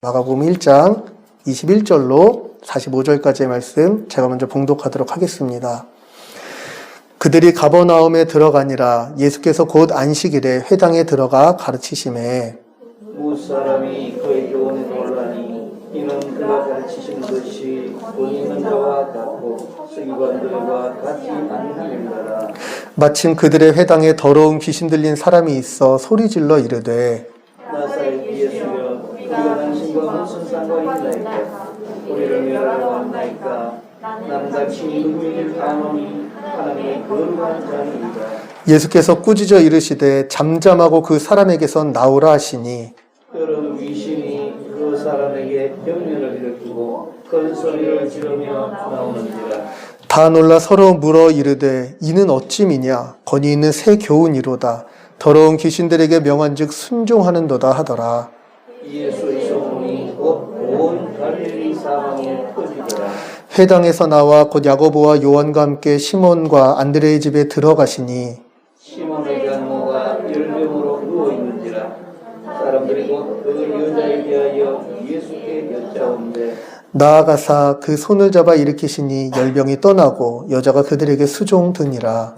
마가복음 1장 21절로 45절까지의 말씀 제가 먼저 봉독하도록 하겠습니다. 그들이 가버나움에 들어가니라. 예수께서 곧 안식일에 회당에 들어가 가르치시매 무사람이 그에게 오는 논란이 이는 그가 가르치신 것이 돈 있는 자와 같고 서기관들과 같이 아니하는가라. 마침 그들의 회당에 더러운 귀신 들린 사람이 있어 소리질러 이르되 나사렛 예수여 우리가 당신과 무슨 상관이 있나이까. 우리를 멸하러 왔나이까. 남같이 누구를 아노니 하나님의 거룩한 자니이다. 예수께서 꾸짖어 이르시되 잠잠하고 그 사람에게서 나오라 하시니 그런 귀신이 그 사람에게 병면을 일으키고 큰 소리를 지르며 나오는지라. 다 놀라 서로 물어 이르되 이는 어찌미냐 권위 있는 새 교훈이로다. 더러운 귀신들에게 명한즉 순종하는도다 하더라. 예수의 소문이 곧 온 갈릴리 사방에 퍼지더라. 회당에서 나와 곧 야고보와 요한과 함께 시몬과 안드레의 집에 들어가시니 시몬의 장모가 열병으로 누워 있는지라. 사람들이 곧 그 여자에 대하여 예수께 여짜온대 나아가사 그 손을 잡아 일으키시니 열병이 떠나고 여자가 그들에게 수종드니라.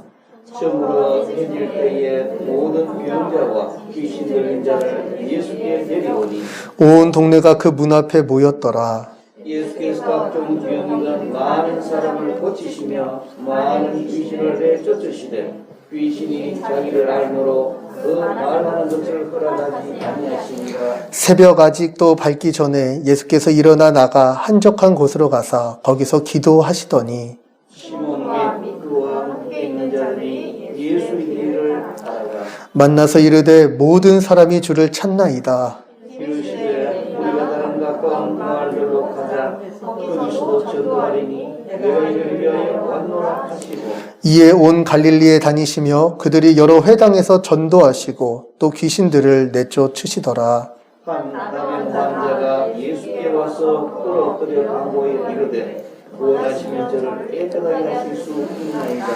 처음으로 해질 때에 모든 병자와 귀신 들린 자를 예수께 데려오니 온 동네가 그 문 앞에 모였더라. 예수께서 각종 병 있는 많은 사람을 고치시며 많은 귀신을 내쫓으시되 귀신이 자기를 알므로 그 말하는 것을 허락하지 아니하시니라. 새벽 아직도 밝기 전에 예수께서 일어나 나가 한적한 곳으로 가사 거기서 기도하시더니 시몬과 그와 함께 있는 자들이 예수의 길을 알아가 만나서 이르되 모든 사람이 주를 찾나이다. 이르시되 우리가 다른 가까운 마을들로 가자. 거기서도 전도하리니 너희를 위하여 왔노라 하시고 이에 온 갈릴리에 다니시며 그들이 여러 회당에서 전도하시고 또 귀신들을 내쫓으시더라. 한 나병 환자가 예수께 와서 끌어들여 강고에 이르되 원하시면 저를 깨끗하게 하실 수 있나이까.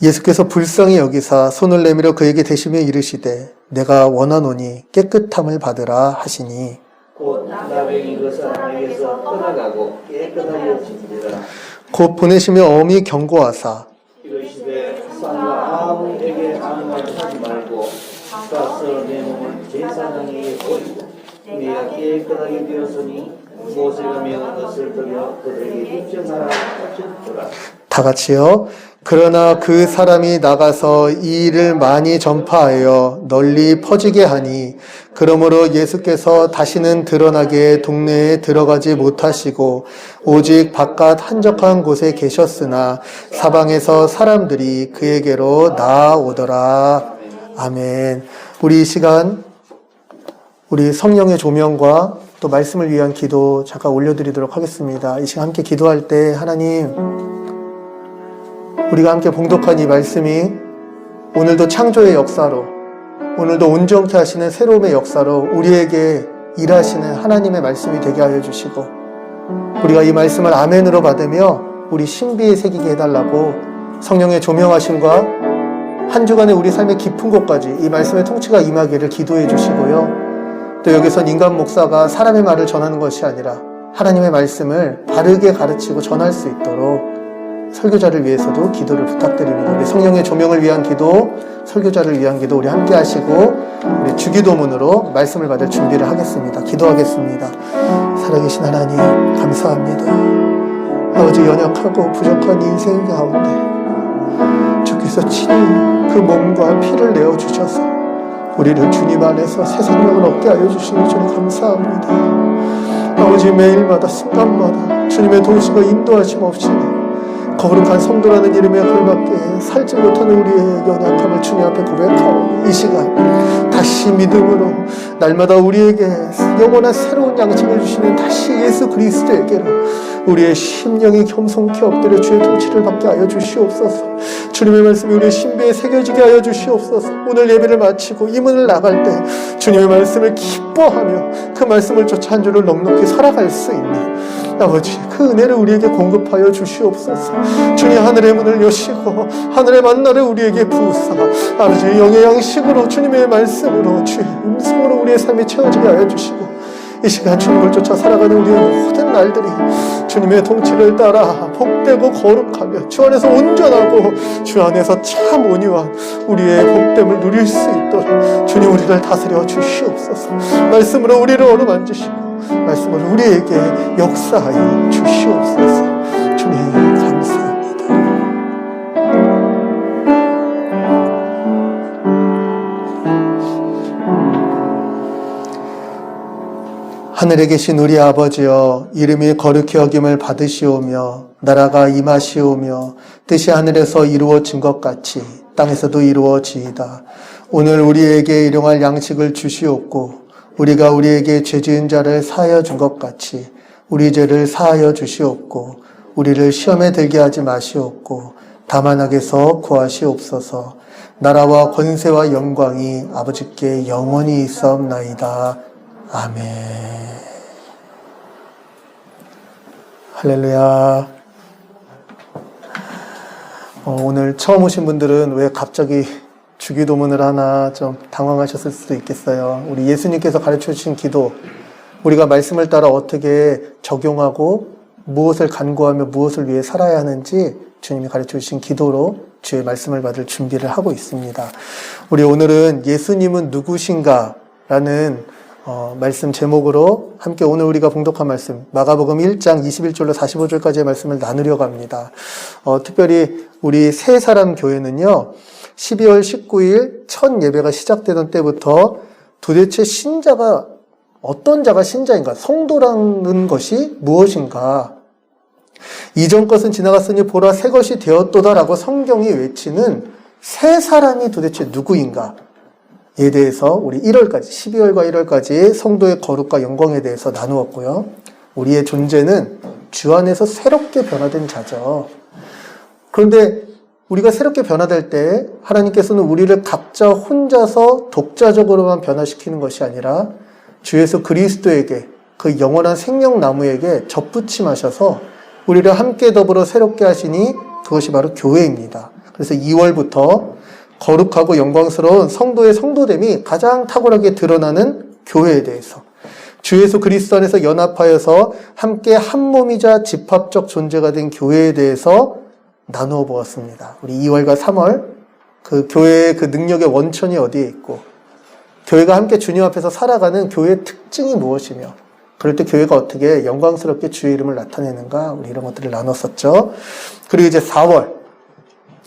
예수께서 불쌍히 여기사 손을 내밀어 그에게 대시며 이르시되 내가 원하노니 깨끗함을 받으라 하시니 곧 나병이 그 사람에게서 떠나가고 깨끗하여진지라. 곧 보내시며 엄히 경고하사 이르시되 상과 아무에게 아무 말 하지 말고 가서 내 몸을 제사장에게 보이고 내가 깨끗하게 되었으니 못에 가며 것을 들여 그들에게 입증하라 하셨더라. 다 같이요. 그러나 그 사람이 나가서 이 일을 많이 전파하여 널리 퍼지게 하니 그러므로 예수께서 다시는 드러나게 동네에 들어가지 못하시고 오직 바깥 한적한 곳에 계셨으나 사방에서 사람들이 그에게로 나아오더라. 아멘. 우리 이 시간 우리 성령의 조명과 또 말씀을 위한 기도 잠깐 올려드리도록 하겠습니다. 이 시간 함께 기도할 때 하나님, 우리가 함께 봉독한 이 말씀이 오늘도 창조의 역사로, 오늘도 온전케 하시는 새로움의 역사로 우리에게 일하시는 하나님의 말씀이 되게 하여 주시고, 우리가 이 말씀을 아멘으로 받으며 우리 신비에 새기게 해달라고 성령의 조명하심과 한 주간의 우리 삶의 깊은 곳까지 이 말씀의 통치가 임하기를 기도해 주시고요. 또 여기선 인간 목사가 사람의 말을 전하는 것이 아니라 하나님의 말씀을 바르게 가르치고 전할 수 있도록 설교자를 위해서도 기도를 부탁드립니다. 우리 성령의 조명을 위한 기도, 설교자를 위한 기도 우리 함께 하시고 우리 주기도문으로 말씀을 받을 준비를 하겠습니다. 기도하겠습니다. 살아계신 하나님 감사합니다. 아버지, 연약하고 부족한 인생 가운데 주께서 친히 그 몸과 피를 내어주셔서 우리를 주님 안에서 새 생명을 얻게 하여 주시니 주님 감사합니다. 아버지, 매일마다 순간마다 주님의 도우심과 인도하심 없이 거룩한 성도라는 이름에 걸맞게 살지 못하는 우리의 연약함을 주님 앞에 고백하오니 이 시간 다시 믿음으로 날마다 우리에게 영원한 새로운 양식을 주시는 다시 예수 그리스도에게로 우리의 심령이 겸손케 엎드려 주의 통치를 받게 하여 주시옵소서. 주님의 말씀이 우리의 신비에 새겨지게 하여 주시옵소서. 오늘 예배를 마치고 이 문을 나갈 때 주님의 말씀을 기뻐하며 그 말씀을 쫓아 한 주를 넉넉히 살아갈 수 있는 아버지, 그 은혜를 우리에게 공급하여 주시옵소서. 주님, 하늘의 문을 여시고 하늘의 만나를 우리에게 부으사 아버지, 영의 양식으로 주님의 말씀으로 주의 음성으로 우리의 삶이 채워지게 하여 주시고 이 시간 주님을 쫓아 살아가는 우리의 모든 날들이 주님의 통치를 따라 복되고 거룩하며 주 안에서 온전하고 주 안에서 참 온유한 우리의 복됨을 누릴 수 있도록 주님 우리를 다스려 주시옵소서. 말씀으로 우리를 어루만지시고 말씀으로 우리에게 역사하여 주시옵소서. 주님 감사합니다. 하늘에 계신 우리 아버지여, 이름이 거룩히 여김을 받으시오며 나라가 임하시오며 뜻이 하늘에서 이루어진 것 같이 땅에서도 이루어지이다. 오늘 우리에게 일용할 양식을 주시옵고 우리가 우리에게 죄 지은 자를 사하여 준 것 같이 우리 죄를 사하여 주시옵고 우리를 시험에 들게 하지 마시옵고 다만 악에서 구하시옵소서. 나라와 권세와 영광이 아버지께 영원히 있사옵나이다. 아멘. 할렐루야. 오늘 처음 오신 분들은 왜 갑자기 주기도문을 하나 좀 당황하셨을 수도 있겠어요. 우리 예수님께서 가르쳐 주신 기도, 우리가 말씀을 따라 어떻게 적용하고 무엇을 간구하며 무엇을 위해 살아야 하는지 주님이 가르쳐 주신 기도로 주의 말씀을 받을 준비를 하고 있습니다. 우리 오늘은 예수님은 누구신가? 라는 말씀 제목으로 함께 오늘 우리가 봉독한 말씀 마가복음 1장 21절로 45절까지의 말씀을 나누려고 합니다. 특별히 우리 새 사람 교회는요 12월 19일 첫 예배가 시작되던 때부터 도대체 신자가 어떤 자가 신자인가, 성도라는 것이 무엇인가, 이전 것은 지나갔으니 보라 새 것이 되었도다라고 성경이 외치는 새 사람이 도대체 누구인가 에 대해서 우리 1월까지 12월과 1월까지 성도의 거룩과 영광에 대해서 나누었고요. 우리의 존재는 주 안에서 새롭게 변화된 자죠. 그런데 우리가 새롭게 변화될 때 하나님께서는 우리를 각자 혼자서 독자적으로만 변화시키는 것이 아니라 주 예수 그리스도에게 그 영원한 생명나무에게 접붙임하셔서 우리를 함께 더불어 새롭게 하시니 그것이 바로 교회입니다. 그래서 2월부터 거룩하고 영광스러운 성도의 성도됨이 가장 탁월하게 드러나는 교회에 대해서, 주 예수 그리스도 안에서 연합하여서 함께 한 몸이자 집합적 존재가 된 교회에 대해서 나누어 보았습니다. 우리 2월과 3월 그 교회의 그 능력의 원천이 어디에 있고 교회가 함께 주님 앞에서 살아가는 교회의 특징이 무엇이며 그럴 때 교회가 어떻게 영광스럽게 주의 이름을 나타내는가, 우리 이런 것들을 나눴었죠. 그리고 이제 4월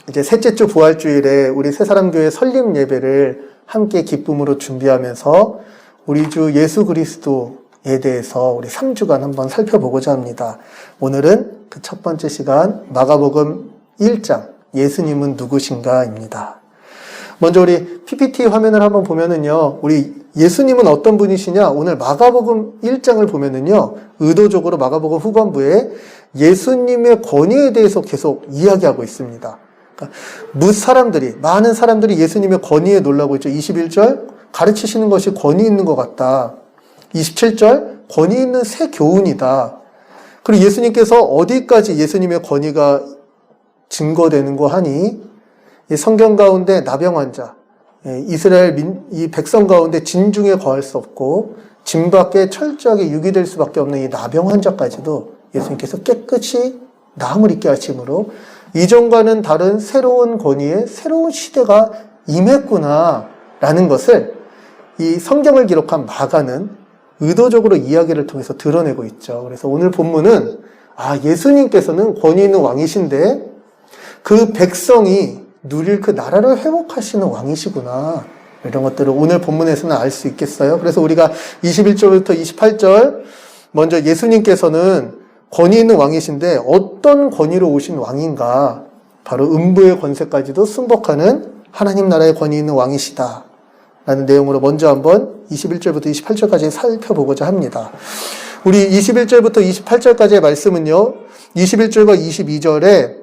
이제 셋째 주 부활주일에 우리 새사람교회 설립 예배를 함께 기쁨으로 준비하면서 우리 주 예수 그리스도에 대해서 우리 3주간 한번 살펴보고자 합니다. 오늘은 그 첫 번째 시간 마가복음 1장 예수님은 누구신가입니다. 먼저 우리 PPT 화면을 한번 보면은요, 우리 예수님은 어떤 분이시냐, 오늘 마가복음 1장을 보면은요, 의도적으로 마가복음 후반부에 예수님의 권위에 대해서 계속 이야기하고 있습니다. 많은 사람들이 예수님의 권위에 놀라고 있죠. 21절 가르치시는 것이 권위 있는 것 같다. 27절 권위 있는 새 교훈이다. 그리고 예수님께서 어디까지 예수님의 권위가 증거되는 거 하니 이 성경 가운데 나병 환자, 이스라엘 이 백성 가운데 진중에 거할 수 없고 진 밖에 철저하게 유기될 수밖에 없는 이 나병 환자까지도 예수님께서 깨끗이 나음을 입게 하심으로 이전과는 다른 새로운 권위의 새로운 시대가 임했구나라는 것을 이 성경을 기록한 마가는 의도적으로 이야기를 통해서 드러내고 있죠. 그래서 오늘 본문은 예수님께서는 권위 있는 왕이신데 그 백성이 누릴 그 나라를 회복하시는 왕이시구나, 이런 것들을 오늘 본문에서는 알 수 있겠어요. 그래서 우리가 21절부터 28절 먼저 예수님께서는 권위 있는 왕이신데 어떤 권위로 오신 왕인가, 바로 음부의 권세까지도 승복하는 하나님 나라의 권위 있는 왕이시다 라는 내용으로 먼저 한번 21절부터 28절까지 살펴보고자 합니다. 우리 21절부터 28절까지의 말씀은요, 21절과 22절에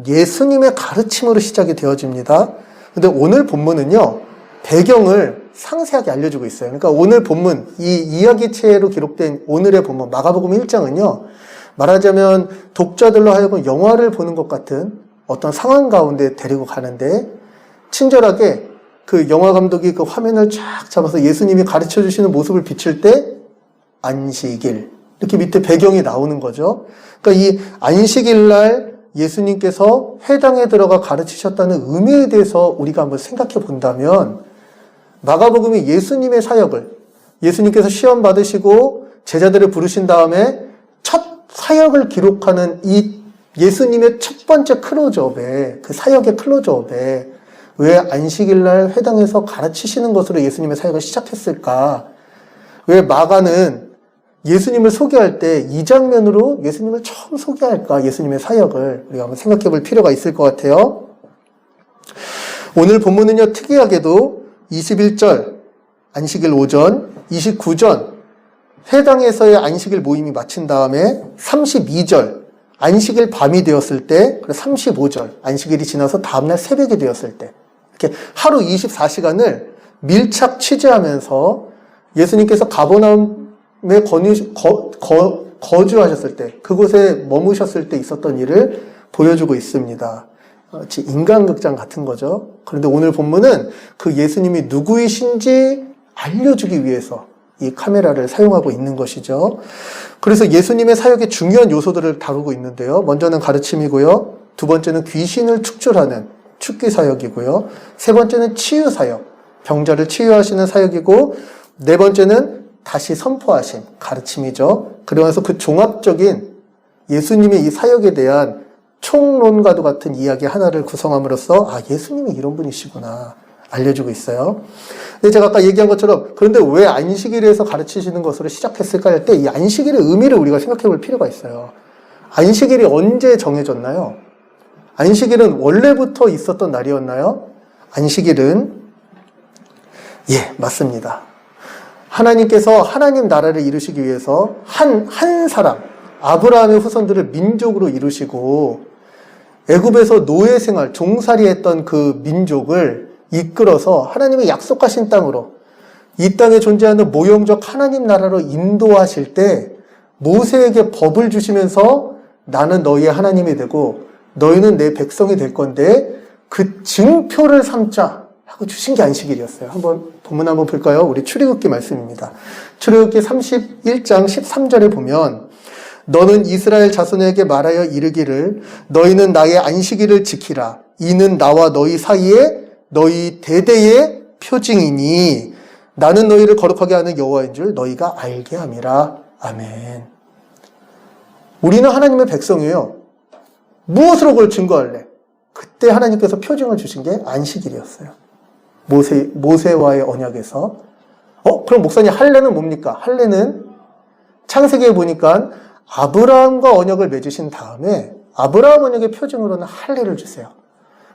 예수님의 가르침으로 시작이 되어집니다. 근데 오늘 본문은요, 배경을 상세하게 알려주고 있어요. 그러니까 오늘 본문, 이 이야기체로 기록된 오늘의 본문 마가복음 1장은요, 말하자면 독자들로 하여금 영화를 보는 것 같은 어떤 상황 가운데 데리고 가는데, 친절하게 그 영화 감독이 그 화면을 쫙 잡아서 예수님이 가르쳐 주시는 모습을 비칠 때 안식일. 이렇게 밑에 배경이 나오는 거죠. 그러니까 이 안식일 날 예수님께서 회당에 들어가 가르치셨다는 의미에 대해서 우리가 한번 생각해 본다면 마가복음이 예수님의 사역을 예수님께서 시험 받으시고 제자들을 부르신 다음에 첫 사역을 기록하는 이 예수님의 첫 번째 클로즈업에 그 사역의 클로즈업에 왜 안식일 날 회당에서 가르치시는 것으로 예수님의 사역을 시작했을까? 왜 마가는 예수님을 소개할 때 이 장면으로 예수님을 처음 소개할까? 예수님의 사역을 우리가 한번 생각해 볼 필요가 있을 것 같아요. 오늘 본문은요, 특이하게도 21절 안식일 오전, 29전 회당에서의 안식일 모임이 마친 다음에 32절 안식일 밤이 되었을 때, 그리고 35절 안식일이 지나서 다음날 새벽이 되었을 때, 이렇게 하루 24시간을 밀착 취재하면서 예수님께서 가버나움에 거주하셨을 때, 그곳에 머무셨을 때 있었던 일을 보여주고 있습니다. 마치 인간극장 같은 거죠. 그런데 오늘 본문은 그 예수님이 누구이신지 알려주기 위해서 이 카메라를 사용하고 있는 것이죠. 그래서 예수님의 사역의 중요한 요소들을 다루고 있는데요. 먼저는 가르침이고요. 두 번째는 귀신을 축출하는 축기 사역이고요. 세 번째는 치유 사역, 병자를 치유하시는 사역이고, 네 번째는 다시 선포하심, 가르침이죠. 그러면서 그 종합적인 예수님의 이 사역에 대한 총론과도 같은 이야기 하나를 구성함으로써 아, 예수님이 이런 분이시구나 알려주고 있어요. 근데 제가 아까 얘기한 것처럼 그런데 왜 안식일에서 가르치시는 것으로 시작했을까 할 때 이 안식일의 의미를 우리가 생각해 볼 필요가 있어요. 안식일이 언제 정해졌나요? 안식일은 원래부터 있었던 날이었나요? 안식일은 예, 맞습니다. 하나님께서 하나님 나라를 이루시기 위해서 한 사람, 아브라함의 후손들을 민족으로 이루시고 애굽에서 노예 생활, 종살이 했던 그 민족을 이끌어서 하나님의 약속하신 땅으로, 이 땅에 존재하는 모형적 하나님 나라로 인도하실 때 모세에게 법을 주시면서 나는 너희의 하나님이 되고 너희는 내 백성이 될 건데 그 증표를 삼자 하고 주신 게 안식일이었어요. 한번 본문 한번 볼까요? 우리 출애굽기 말씀입니다. 출애굽기 31장 13절에 보면 너는 이스라엘 자손에게 말하여 이르기를 너희는 나의 안식일을 지키라. 이는 나와 너희 사이에 너희 대대의 표징이니 나는 너희를 거룩하게 하는 여호와인 줄 너희가 알게 함이라. 아멘. 우리는 하나님의 백성이에요. 무엇으로 그걸 증거할래? 그때 하나님께서 표징을 주신 게 안식일이었어요. 모세와의 언약에서. 그럼 목사님 할례는 뭡니까? 할례는 창세기에 보니까 아브라함과 언약을 맺으신 다음에 아브라함 언약의 표징으로는 할례를 주세요.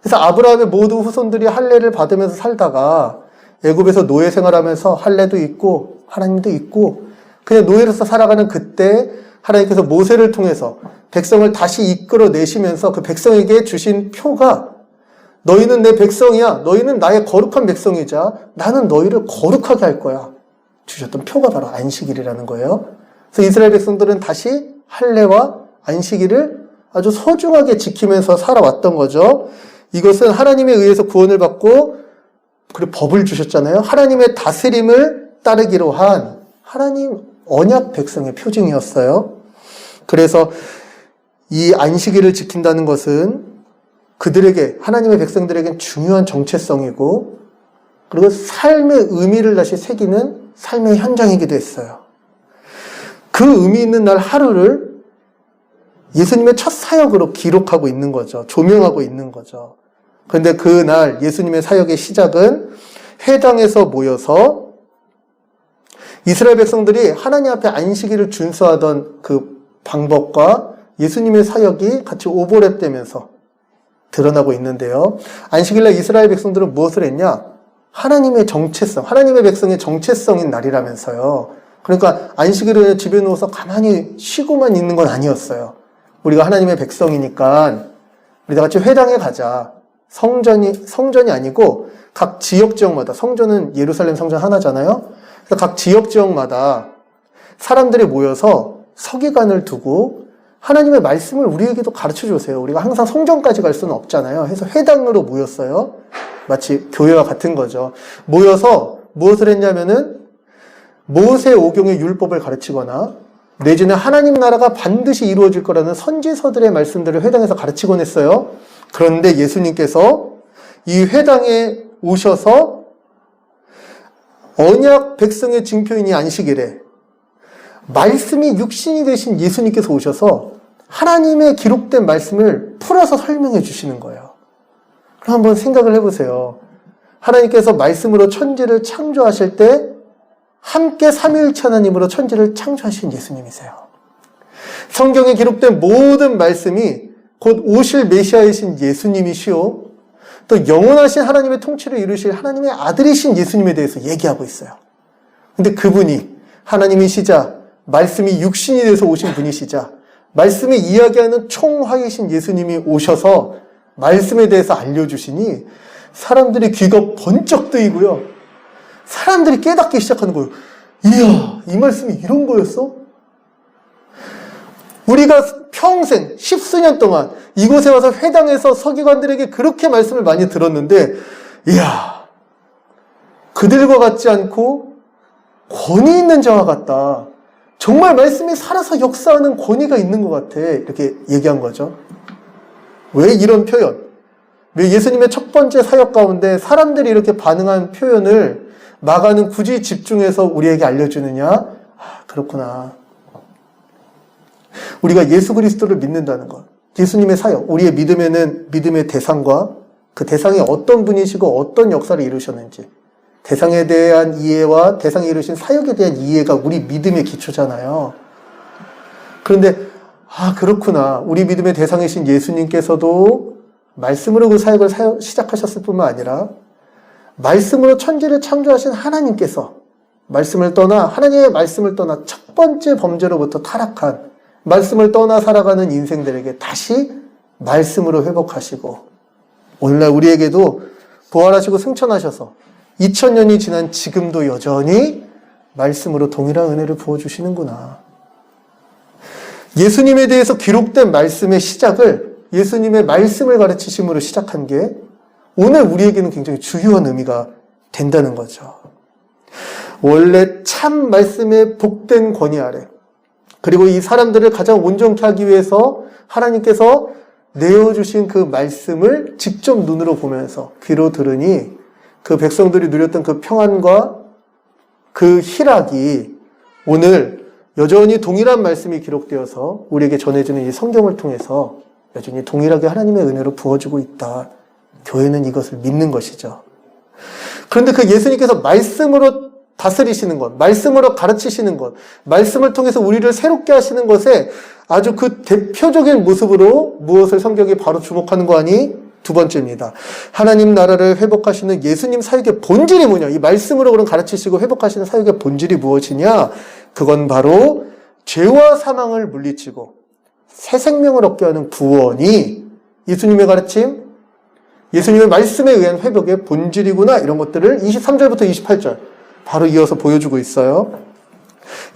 그래서 아브라함의 모든 후손들이 할례를 받으면서 살다가 애굽에서 노예 생활하면서 할례도 있고 하나님도 있고 그냥 노예로서 살아가는 그때 하나님께서 모세를 통해서 백성을 다시 이끌어내시면서 그 백성에게 주신 표가 너희는 내 백성이야. 너희는 나의 거룩한 백성이자 나는 너희를 거룩하게 할 거야. 주셨던 표가 바로 안식일이라는 거예요. 그래서 이스라엘 백성들은 다시 할례와 안식일을 아주 소중하게 지키면서 살아왔던 거죠. 이것은 하나님에 의해서 구원을 받고 그리고 법을 주셨잖아요. 하나님의 다스림을 따르기로 한 하나님 언약 백성의 표징이었어요. 그래서 이 안식일을 지킨다는 것은 그들에게, 하나님의 백성들에겐 중요한 정체성이고 그리고 삶의 의미를 다시 새기는 삶의 현장이기도 했어요. 그 의미 있는 날 하루를 예수님의 첫 사역으로 기록하고 있는 거죠. 조명하고 있는 거죠. 그런데 그날 예수님의 사역의 시작은 회당에서 모여서 이스라엘 백성들이 하나님 앞에 안식일을 준수하던 그 방법과 예수님의 사역이 같이 오버랩되면서 드러나고 있는데요. 안식일날 이스라엘 백성들은 무엇을 했냐? 하나님의 정체성, 하나님의 백성의 정체성인 날이라면서요. 그러니까 안식일에 집에 누워서 가만히 쉬고만 있는 건 아니었어요. 우리가 하나님의 백성이니까 우리 다 같이 회당에 가자. 성전이 아니고 각 지역마다, 성전은 예루살렘 성전 하나잖아요. 그래서 각 지역마다 사람들이 모여서 서기관을 두고 하나님의 말씀을 우리에게도 가르쳐 주세요. 우리가 항상 성전까지 갈 수는 없잖아요. 그래서 회당으로 모였어요. 마치 교회와 같은 거죠. 모여서 무엇을 했냐면은 모세 오경의 율법을 가르치거나 내지는 하나님 나라가 반드시 이루어질 거라는 선지서들의 말씀들을 회당에서 가르치곤 했어요. 그런데 예수님께서 이 회당에 오셔서 언약 백성의 징표인이 안식일에 말씀이 육신이 되신 예수님께서 오셔서 하나님의 기록된 말씀을 풀어서 설명해 주시는 거예요. 그럼 한번 생각을 해보세요. 하나님께서 말씀으로 천지를 창조하실 때 함께 삼위일체 하나님으로 천지를 창조하신 예수님이세요. 성경에 기록된 모든 말씀이 곧 오실 메시아이신 예수님이시오, 또 영원하신 하나님의 통치를 이루실 하나님의 아들이신 예수님에 대해서 얘기하고 있어요. 근데 그분이 하나님이시자 말씀이 육신이 돼서 오신 분이시자 말씀이 이야기하는 총화이신 예수님이 오셔서 말씀에 대해서 알려주시니 사람들이 귀가 번쩍 뜨이고요. 사람들이 깨닫기 시작하는 거예요. 이야, 이 말씀이 이런 거였어? 우리가 평생 10수년 동안 이곳에 와서 회당에서 서기관들에게 그렇게 말씀을 많이 들었는데, 이야, 그들과 같지 않고 권위 있는 자와 같다. 정말 말씀이 살아서 역사하는 권위가 있는 것 같아. 이렇게 얘기한 거죠. 왜 이런 표현? 왜 예수님의 첫 번째 사역 가운데 사람들이 이렇게 반응한 표현을 마가는 굳이 집중해서 우리에게 알려주느냐? 아, 그렇구나. 우리가 예수 그리스도를 믿는다는 것, 예수님의 사역, 우리의 믿음에는 믿음의 대상과 그 대상이 어떤 분이시고 어떤 역사를 이루셨는지, 대상에 대한 이해와 대상이 이루신 사역에 대한 이해가 우리 믿음의 기초잖아요. 그런데 아, 그렇구나. 우리 믿음의 대상이신 예수님께서도 말씀으로 그 사역을 시작하셨을 뿐만 아니라 말씀으로 천지를 창조하신 하나님께서 하나님의 말씀을 떠나 첫 번째 범죄로부터 타락한, 말씀을 떠나 살아가는 인생들에게 다시 말씀으로 회복하시고 오늘날 우리에게도 부활하시고 승천하셔서 2000년이 지난 지금도 여전히 말씀으로 동일한 은혜를 부어주시는구나. 예수님에 대해서 기록된 말씀의 시작을 예수님의 말씀을 가르치심으로 시작한 게 오늘 우리에게는 굉장히 중요한 의미가 된다는 거죠. 원래 참 말씀의 복된 권위 아래, 그리고 이 사람들을 가장 온전케 하기 위해서 하나님께서 내어주신 그 말씀을 직접 눈으로 보면서 귀로 들으니 그 백성들이 누렸던 그 평안과 그 희락이 오늘 여전히 동일한 말씀이 기록되어서 우리에게 전해지는 이 성경을 통해서 여전히 동일하게 하나님의 은혜로 부어주고 있다. 교회는 이것을 믿는 것이죠. 그런데 그 예수님께서 말씀으로 다스리시는 것, 말씀으로 가르치시는 것, 말씀을 통해서 우리를 새롭게 하시는 것에 아주 그 대표적인 모습으로 무엇을 성경이 바로 주목하는 거 아니? 두 번째입니다. 하나님 나라를 회복하시는 예수님 사역의 본질이 뭐냐? 이 말씀으로 그런 가르치시고 회복하시는 사역의 본질이 무엇이냐? 그건 바로 죄와 사망을 물리치고 새 생명을 얻게 하는 구원이 예수님의 가르침, 예수님의 말씀에 의한 회복의 본질이구나. 이런 것들을 23절부터 28절 바로 이어서 보여주고 있어요.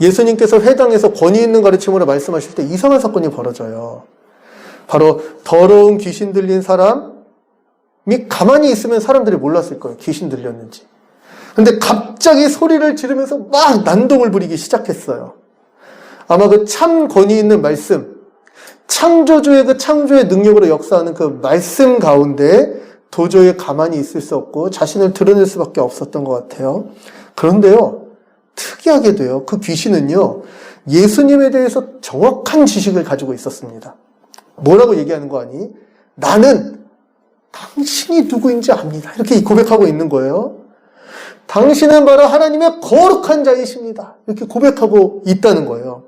예수님께서 회당에서 권위 있는 가르침으로 말씀하실 때 이상한 사건이 벌어져요. 바로 더러운 귀신 들린 사람이 가만히 있으면 사람들이 몰랐을 거예요. 귀신 들렸는지. 근데 갑자기 소리를 지르면서 막 난동을 부리기 시작했어요. 아마 그 참 권위 있는 말씀, 창조주의 그 창조의 능력으로 역사하는 그 말씀 가운데 도저히 가만히 있을 수 없고 자신을 드러낼 수밖에 없었던 것 같아요. 그런데요, 특이하게도요, 그 귀신은요, 예수님에 대해서 정확한 지식을 가지고 있었습니다. 뭐라고 얘기하는 거 아니? 나는 당신이 누구인지 압니다. 이렇게 고백하고 있는 거예요. 당신은 바로 하나님의 거룩한 자이십니다. 이렇게 고백하고 있다는 거예요.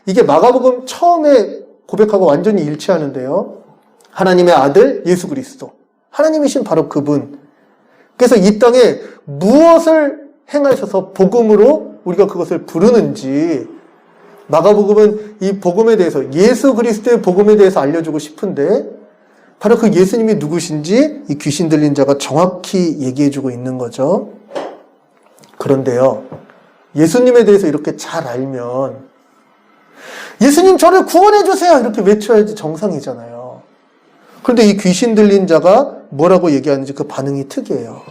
이게 마가복음 처음에 고백하고 완전히 일치하는데요. 하나님의 아들 예수 그리스도, 하나님이신 바로 그분. 그래서 이 땅에 무엇을 행하셔서 복음으로 우리가 그것을 부르는지 마가복음은 이 복음에 대해서, 예수 그리스도의 복음에 대해서 알려주고 싶은데 바로 그 예수님이 누구신지 이 귀신 들린 자가 정확히 얘기해주고 있는 거죠. 그런데요, 예수님에 대해서 이렇게 잘 알면 예수님 저를 구원해 주세요 이렇게 외쳐야지 정상이잖아요. 그런데 이 귀신 들린 자가 뭐라고 얘기하는지 그 반응이 특이해요.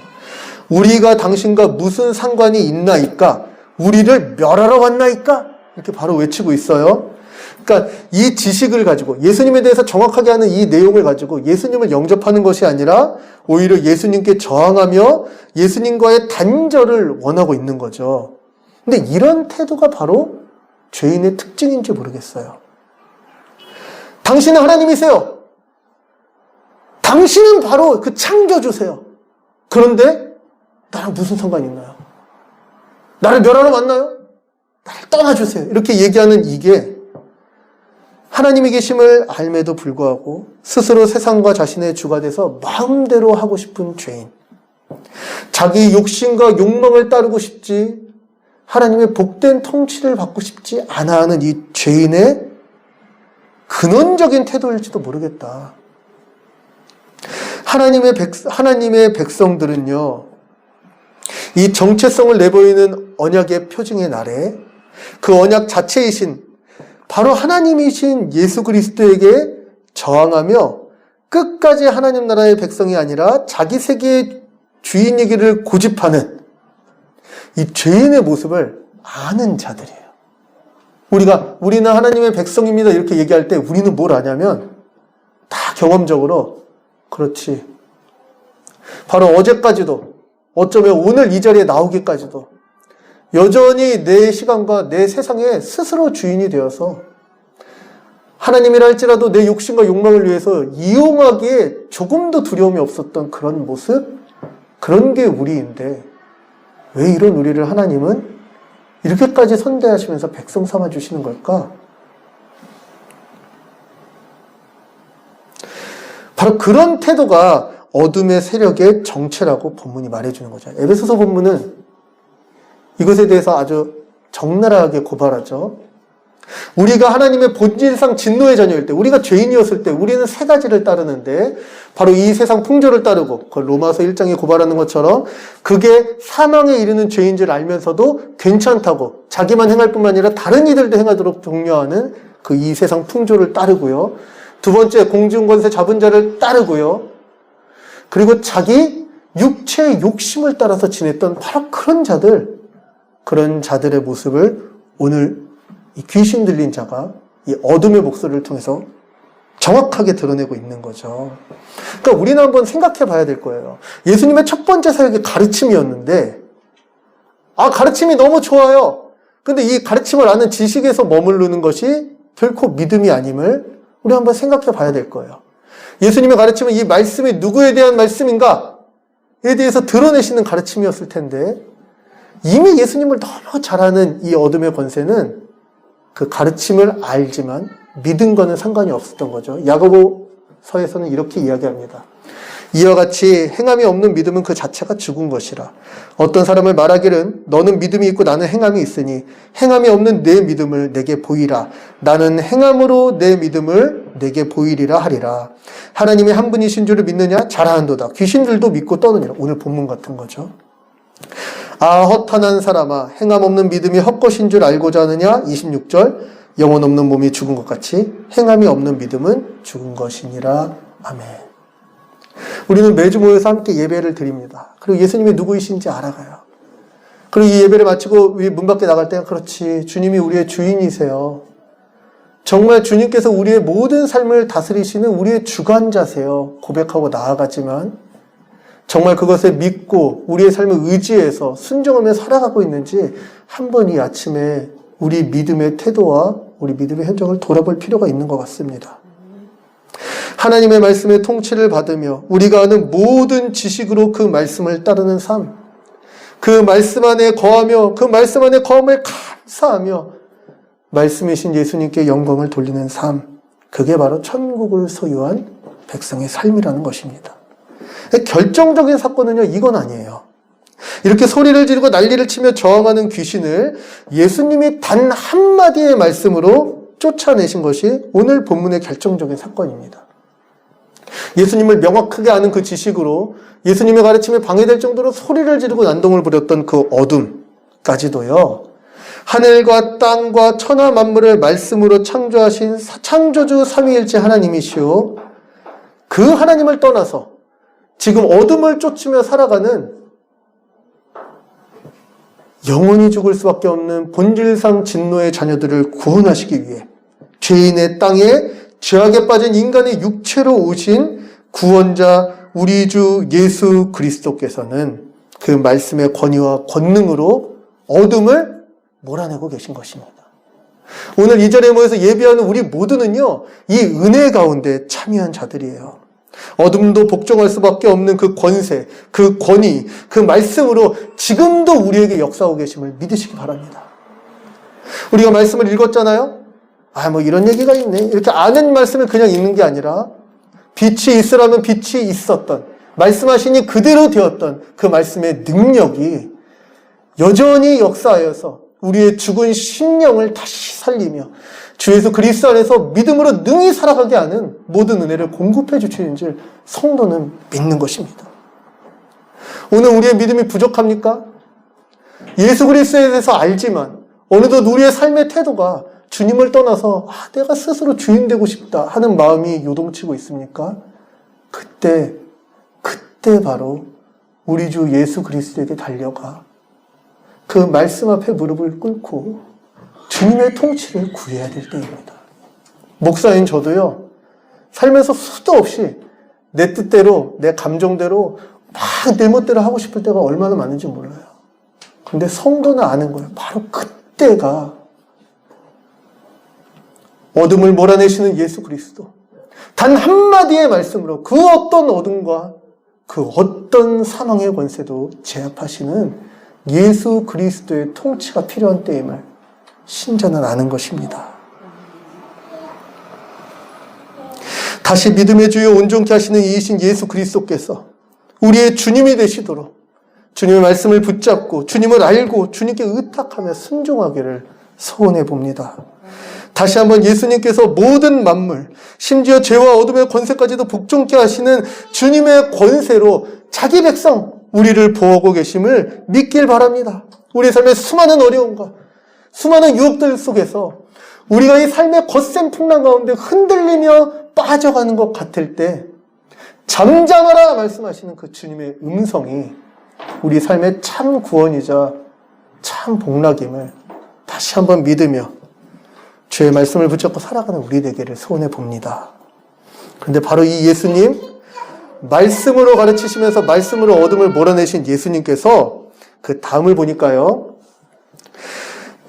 우리가 당신과 무슨 상관이 있나이까? 우리를 멸하러 왔나이까? 이렇게 바로 외치고 있어요. 그러니까 이 지식을 가지고 예수님에 대해서 정확하게 아는 이 내용을 가지고 예수님을 영접하는 것이 아니라 오히려 예수님께 저항하며 예수님과의 단절을 원하고 있는 거죠. 근데 이런 태도가 바로 죄인의 특징인지 모르겠어요. 당신은 하나님이세요. 당신은 바로 그 창조주세요. 그런데 나랑 무슨 상관이 있나요? 나를 멸하러 왔나요? 나를 떠나주세요. 이렇게 얘기하는 이게 하나님이 계심을 알매도 불구하고 스스로 세상과 자신의 주가 돼서 마음대로 하고 싶은 죄인. 자기 욕심과 욕망을 따르고 싶지 하나님의 복된 통치를 받고 싶지 않아 하는 이 죄인의 근원적인 태도일지도 모르겠다. 하나님의 백성들은요, 이 정체성을 내보이는 언약의 표징의 날에 그 언약 자체이신 바로 하나님이신 예수 그리스도에게 저항하며 끝까지 하나님 나라의 백성이 아니라 자기 세계의 주인이기를 고집하는 이 죄인의 모습을 아는 자들이에요. 우리는 하나님의 백성입니다 이렇게 얘기할 때 우리는 뭘 아냐면 다 경험적으로 그렇지. 바로 어제까지도 어쩌면 오늘 이 자리에 나오기까지도 여전히 내 시간과 내 세상에 스스로 주인이 되어서 하나님이라 할지라도 내 욕심과 욕망을 위해서 이용하기에 조금도 두려움이 없었던 그런 모습, 그런 게 우리인데 왜 이런 우리를 하나님은 이렇게까지 선대하시면서 백성 삼아주시는 걸까? 바로 그런 태도가 어둠의 세력의 정체라고 본문이 말해주는 거죠. 에베소서 본문은 이것에 대해서 아주 적나라하게 고발하죠. 우리가 하나님의 본질상 진노의 자녀일 때, 우리가 죄인이었을 때 우리는 세 가지를 따르는데 바로 이 세상 풍조를 따르고 그 로마서 1장에 고발하는 것처럼 그게 사망에 이르는 죄인 줄 알면서도 괜찮다고 자기만 행할 뿐만 아니라 다른 이들도 행하도록 독려하는 그 이 세상 풍조를 따르고요. 두 번째, 공중권세 잡은 자를 따르고요. 그리고 자기 육체의 욕심을 따라서 지냈던 바로 그런 자들의 모습을 오늘 이 귀신 들린 자가 이 어둠의 목소리를 통해서 정확하게 드러내고 있는 거죠. 그러니까 우리는 한번 생각해 봐야 될 거예요. 예수님의 첫 번째 사역이 가르침이었는데, 가르침이 너무 좋아요. 근데 이 가르침을 아는 지식에서 머무르는 것이 결코 믿음이 아님을 우리 한번 생각해 봐야 될 거예요. 예수님의 가르침은 이 말씀이 누구에 대한 말씀인가에 대해서 드러내시는 가르침이었을 텐데, 이미 예수님을 너무 잘 아는 이 어둠의 권세는 그 가르침을 알지만 믿음과는 상관이 없었던 거죠. 야고보서에서는 이렇게 이야기합니다. 이와 같이 행함이 없는 믿음은 그 자체가 죽은 것이라. 어떤 사람을 말하기를 너는 믿음이 있고 나는 행함이 있으니 행함이 없는 내 믿음을 내게 보이라. 나는 행함으로 내 믿음을 내게 보이리라 하리라. 하나님이 한 분이신 줄을 믿느냐? 잘하는도다. 귀신들도 믿고 떠느니라. 오늘 본문 같은 거죠. 허탄한 사람아, 행함 없는 믿음이 헛것인 줄 알고자 하느냐? 26절, 영혼 없는 몸이 죽은 것 같이 행함이 없는 믿음은 죽은 것이니라. 아멘. 우리는 매주 모여서 함께 예배를 드립니다. 그리고 예수님이 누구이신지 알아가요. 그리고 이 예배를 마치고 문 밖에 나갈 때 그렇지, 주님이 우리의 주인이세요. 정말 주님께서 우리의 모든 삶을 다스리시는 우리의 주관자세요. 고백하고 나아가지만 정말 그것을 믿고 우리의 삶을 의지해서 순종하며 살아가고 있는지 한번 이 아침에 우리 믿음의 태도와 우리 믿음의 현장을 돌아볼 필요가 있는 것 같습니다. 하나님의 말씀의 통치를 받으며 우리가 아는 모든 지식으로 그 말씀을 따르는 삶, 그 말씀 안에 거하며 그 말씀 안에 거함을 감사하며 말씀이신 예수님께 영광을 돌리는 삶, 그게 바로 천국을 소유한 백성의 삶이라는 것입니다. 결정적인 사건은요, 이건 아니에요. 이렇게 소리를 지르고 난리를 치며 저항하는 귀신을 예수님이 단 한마디의 말씀으로 쫓아내신 것이 오늘 본문의 결정적인 사건입니다. 예수님을 명확하게 아는 그 지식으로 예수님의 가르침에 방해될 정도로 소리를 지르고 난동을 부렸던 그 어둠까지도요, 하늘과 땅과 천하 만물을 말씀으로 창조하신 창조주 삼위일체 하나님이시오, 그 하나님을 떠나서 지금 어둠을 쫓으며 살아가는 영원히 죽을 수밖에 없는 본질상 진노의 자녀들을 구원하시기 위해 죄인의 땅에 죄악에 빠진 인간의 육체로 오신 구원자 우리 주 예수 그리스도께서는 그 말씀의 권위와 권능으로 어둠을 몰아내고 계신 것입니다. 오늘 이 자리에 모여서 예배하는 우리 모두는요, 이 은혜 가운데 참여한 자들이에요. 어둠도 복종할 수밖에 없는 그 권세, 그 권위, 그 말씀으로 지금도 우리에게 역사하고 계심을 믿으시기 바랍니다. 우리가 말씀을 읽었잖아요. 뭐 이런 얘기가 있네. 이렇게 아는 말씀을 그냥 읽는 게 아니라 빛이 있으라면 빛이 있었던, 말씀하시니 그대로 되었던 그 말씀의 능력이 여전히 역사하여서 우리의 죽은 심령을 다시 살리며 주 예수 그리스도 안에서 믿음으로 능히 살아가게 하는 모든 은혜를 공급해 주시는 줄 성도는 믿는 것입니다. 오늘 우리의 믿음이 부족합니까? 예수 그리스도에 대해서 알지만 어느덧 우리의 삶의 태도가 주님을 떠나서 내가 스스로 주인 되고 싶다 하는 마음이 요동치고 있습니까? 그때 바로 우리 주 예수 그리스도에게 달려가 그 말씀 앞에 무릎을 꿇고 주님의 통치를 구해야 될 때입니다. 목사인 저도요, 살면서 수도 없이 내 뜻대로, 내 감정대로 막 내 멋대로 하고 싶을 때가 얼마나 많은지 몰라요. 근데 성도는 아는 거예요. 바로 그때가 어둠을 몰아내시는 예수 그리스도, 단 한마디의 말씀으로 그 어떤 어둠과 그 어떤 사망의 권세도 제압하시는 예수 그리스도의 통치가 필요한 때임을 신자는 아는 것입니다. 다시 믿음의 주여 온전케 하시는 이이신 예수 그리스도께서 우리의 주님이 되시도록 주님의 말씀을 붙잡고 주님을 알고 주님께 의탁하며 순종하기를 소원해 봅니다. 다시 한번 예수님께서 모든 만물, 심지어 죄와 어둠의 권세까지도 복종케 하시는 주님의 권세로 자기 백성, 우리를 보호하고 계심을 믿길 바랍니다. 우리의 삶의 수많은 어려움과 수많은 유혹들 속에서 우리가 이 삶의 거센 풍랑 가운데 흔들리며 빠져가는 것 같을 때 잠잠하라 말씀하시는 그 주님의 음성이 우리 삶의 참 구원이자 참 복락임을 다시 한번 믿으며 주의 말씀을 붙잡고 살아가는 우리 되기를 소원해 봅니다. 그런데 바로 이 예수님, 말씀으로 가르치시면서 말씀으로 어둠을 몰아내신 예수님께서 그 다음을 보니까요,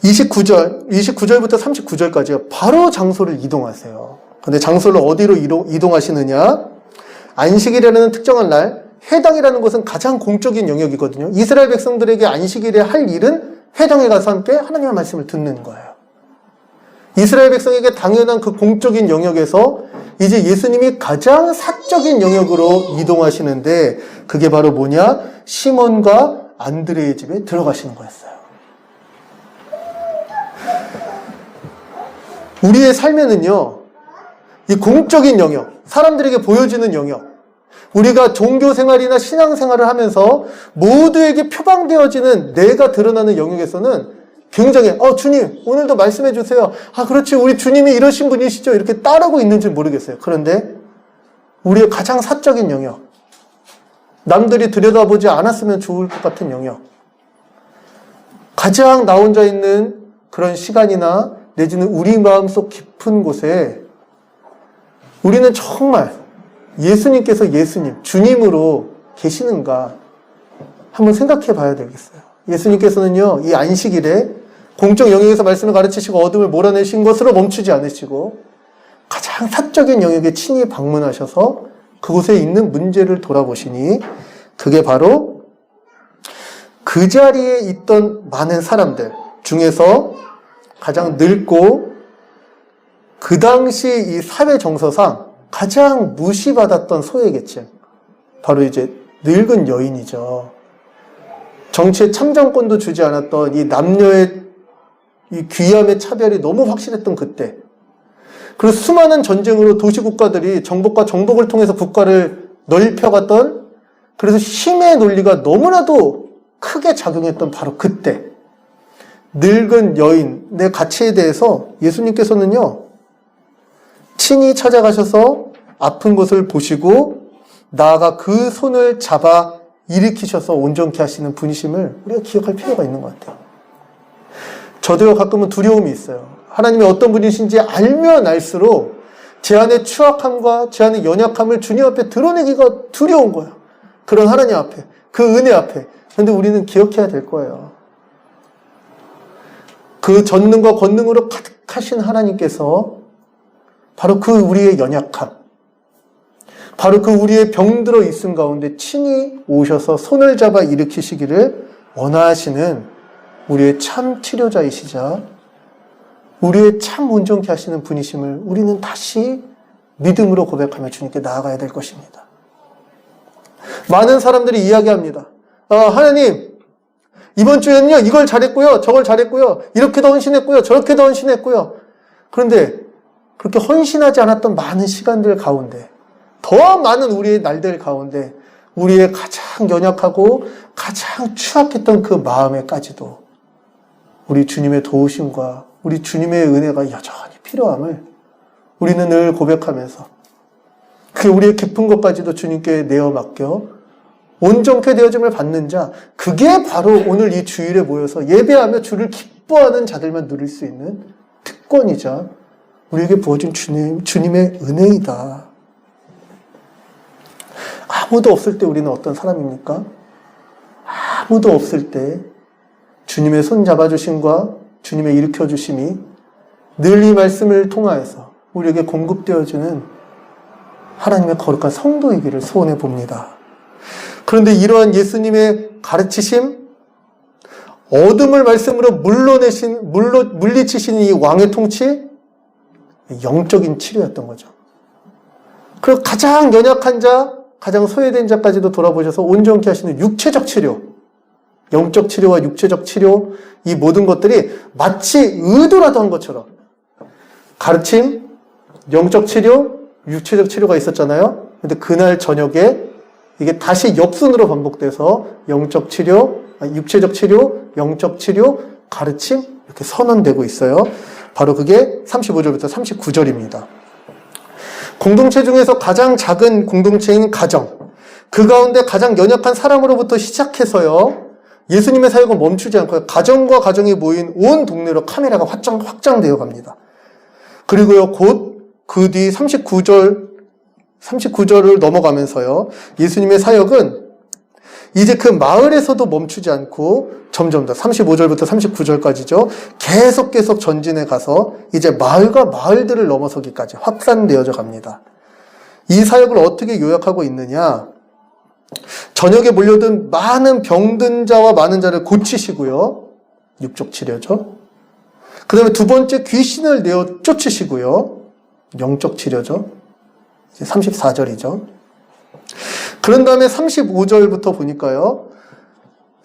29절부터 39절까지요. 바로 장소를 이동하세요. 근데 장소를 어디로 이동하시느냐? 안식일이라는 특정한 날, 회당이라는 것은 가장 공적인 영역이거든요. 이스라엘 백성들에게 안식일에 할 일은 회당에 가서 함께 하나님의 말씀을 듣는 거예요. 이스라엘 백성에게 당연한 그 공적인 영역에서 이제 예수님이 가장 사적인 영역으로 이동하시는데 그게 바로 뭐냐? 시몬과 안드레의 집에 들어가시는 거였어요. 우리의 삶에는요, 이 공적인 영역, 사람들에게 보여지는 영역, 우리가 종교 생활이나 신앙 생활을 하면서 모두에게 표방되어지는 내가 드러나는 영역에서는 굉장히 주님 오늘도 말씀해 주세요. 그렇지, 우리 주님이 이러신 분이시죠. 이렇게 따르고 있는지 모르겠어요. 그런데 우리의 가장 사적인 영역, 남들이 들여다보지 않았으면 좋을 것 같은 영역, 가장 나 혼자 있는 그런 시간이나 내지는 우리 마음속 깊은 곳에 우리는 정말 예수님께서 주님으로 계시는가 한번 생각해 봐야 되겠어요. 예수님께서는요, 이 안식일에 공적 영역에서 말씀을 가르치시고 어둠을 몰아내신 것으로 멈추지 않으시고 가장 사적인 영역에 친히 방문하셔서 그곳에 있는 문제를 돌아보시니 그게 바로 그 자리에 있던 많은 사람들 중에서 가장 늙고 그 당시 이 사회 정서상 가장 무시받았던 소외계층, 바로 이제 늙은 여인이죠. 정치에 참정권도 주지 않았던 이 남녀의 이 귀함의 차별이 너무 확실했던 그때, 그리고 수많은 전쟁으로 도시국가들이 정복과 정복을 통해서 국가를 넓혀갔던, 그래서 힘의 논리가 너무나도 크게 작용했던 바로 그때 늙은 여인의 가치에 대해서 예수님께서는요, 친히 찾아가셔서 아픈 것을 보시고 나아가 그 손을 잡아 일으키셔서 온전케 하시는 분이심을 우리가 기억할 필요가 있는 것 같아요. 저도요, 가끔은 두려움이 있어요. 하나님이 어떤 분이신지 알면 알수록 제 안의 추악함과 제 안의 연약함을 주님 앞에 드러내기가 두려운 거예요. 그런 하나님 앞에, 그 은혜 앞에. 그런데 우리는 기억해야 될 거예요. 그 전능과 권능으로 가득하신 하나님께서 바로 그 우리의 연약함, 바로 그 우리의 병들어 있음 가운데 친히 오셔서 손을 잡아 일으키시기를 원하시는 우리의 참 치료자이시자 우리의 참 온전케 하시는 분이심을 우리는 다시 믿음으로 고백하며 주님께 나아가야 될 것입니다. 많은 사람들이 이야기합니다. 하나님, 이번 주에는요, 이걸 잘했고요, 저걸 잘했고요, 이렇게도 헌신했고요, 저렇게도 헌신했고요. 그런데 그렇게 헌신하지 않았던 많은 시간들 가운데, 더 많은 우리의 날들 가운데, 우리의 가장 연약하고 가장 추악했던 그 마음에까지도 우리 주님의 도우심과 우리 주님의 은혜가 여전히 필요함을 우리는 늘 고백하면서 그 우리의 깊은 것까지도 주님께 내어 맡겨 온전케 되어짐을 받는 자, 그게 바로 오늘 이 주일에 모여서 예배하며 주를 기뻐하는 자들만 누릴 수 있는 특권이자 우리에게 부어진 주님의 은혜이다. 아무도 없을 때 우리는 어떤 사람입니까? 아무도 없을 때 주님의 손 잡아주심과 주님의 일으켜주심이 늘 이 말씀을 통하여서 우리에게 공급되어지는 하나님의 거룩한 성도이기를 소원해 봅니다. 그런데 이러한 예수님의 가르치심, 어둠을 말씀으로 물리치신 이 왕의 통치, 영적인 치료였던 거죠. 그리고 가장 연약한 자, 가장 소외된 자까지도 돌아보셔서 온전케 하시는 육체적 치료, 영적 치료와 육체적 치료, 이 모든 것들이 마치 의도라도 한 것처럼 가르침, 영적 치료, 육체적 치료가 있었잖아요. 근데 그날 저녁에 이게 다시 역순으로 반복돼서 영적 치료, 육체적 치료, 영적 치료, 가르침 이렇게 선언되고 있어요. 바로 그게 35절부터 39절입니다. 공동체 중에서 가장 작은 공동체인 가정, 그 가운데 가장 연약한 사람으로부터 시작해서요, 예수님의 사역은 멈추지 않고요, 가정과 가정이 모인 온 동네로 카메라가 확장되어 갑니다. 그리고요, 곧 그 뒤 39절을 넘어가면서요, 예수님의 사역은 이제 그 마을에서도 멈추지 않고 점점 더 35절부터 39절까지죠. 계속 전진해 가서 이제 마을과 마을들을 넘어서기까지 확산되어져 갑니다. 이 사역을 어떻게 요약하고 있느냐? 저녁에 몰려든 많은 병든 자와 많은 자를 고치시고요. 육적 치료죠. 그 다음에 두 번째 귀신을 내어 쫓으시고요. 영적 치료죠. 이제 34절이죠. 그런 다음에 35절부터 보니까요.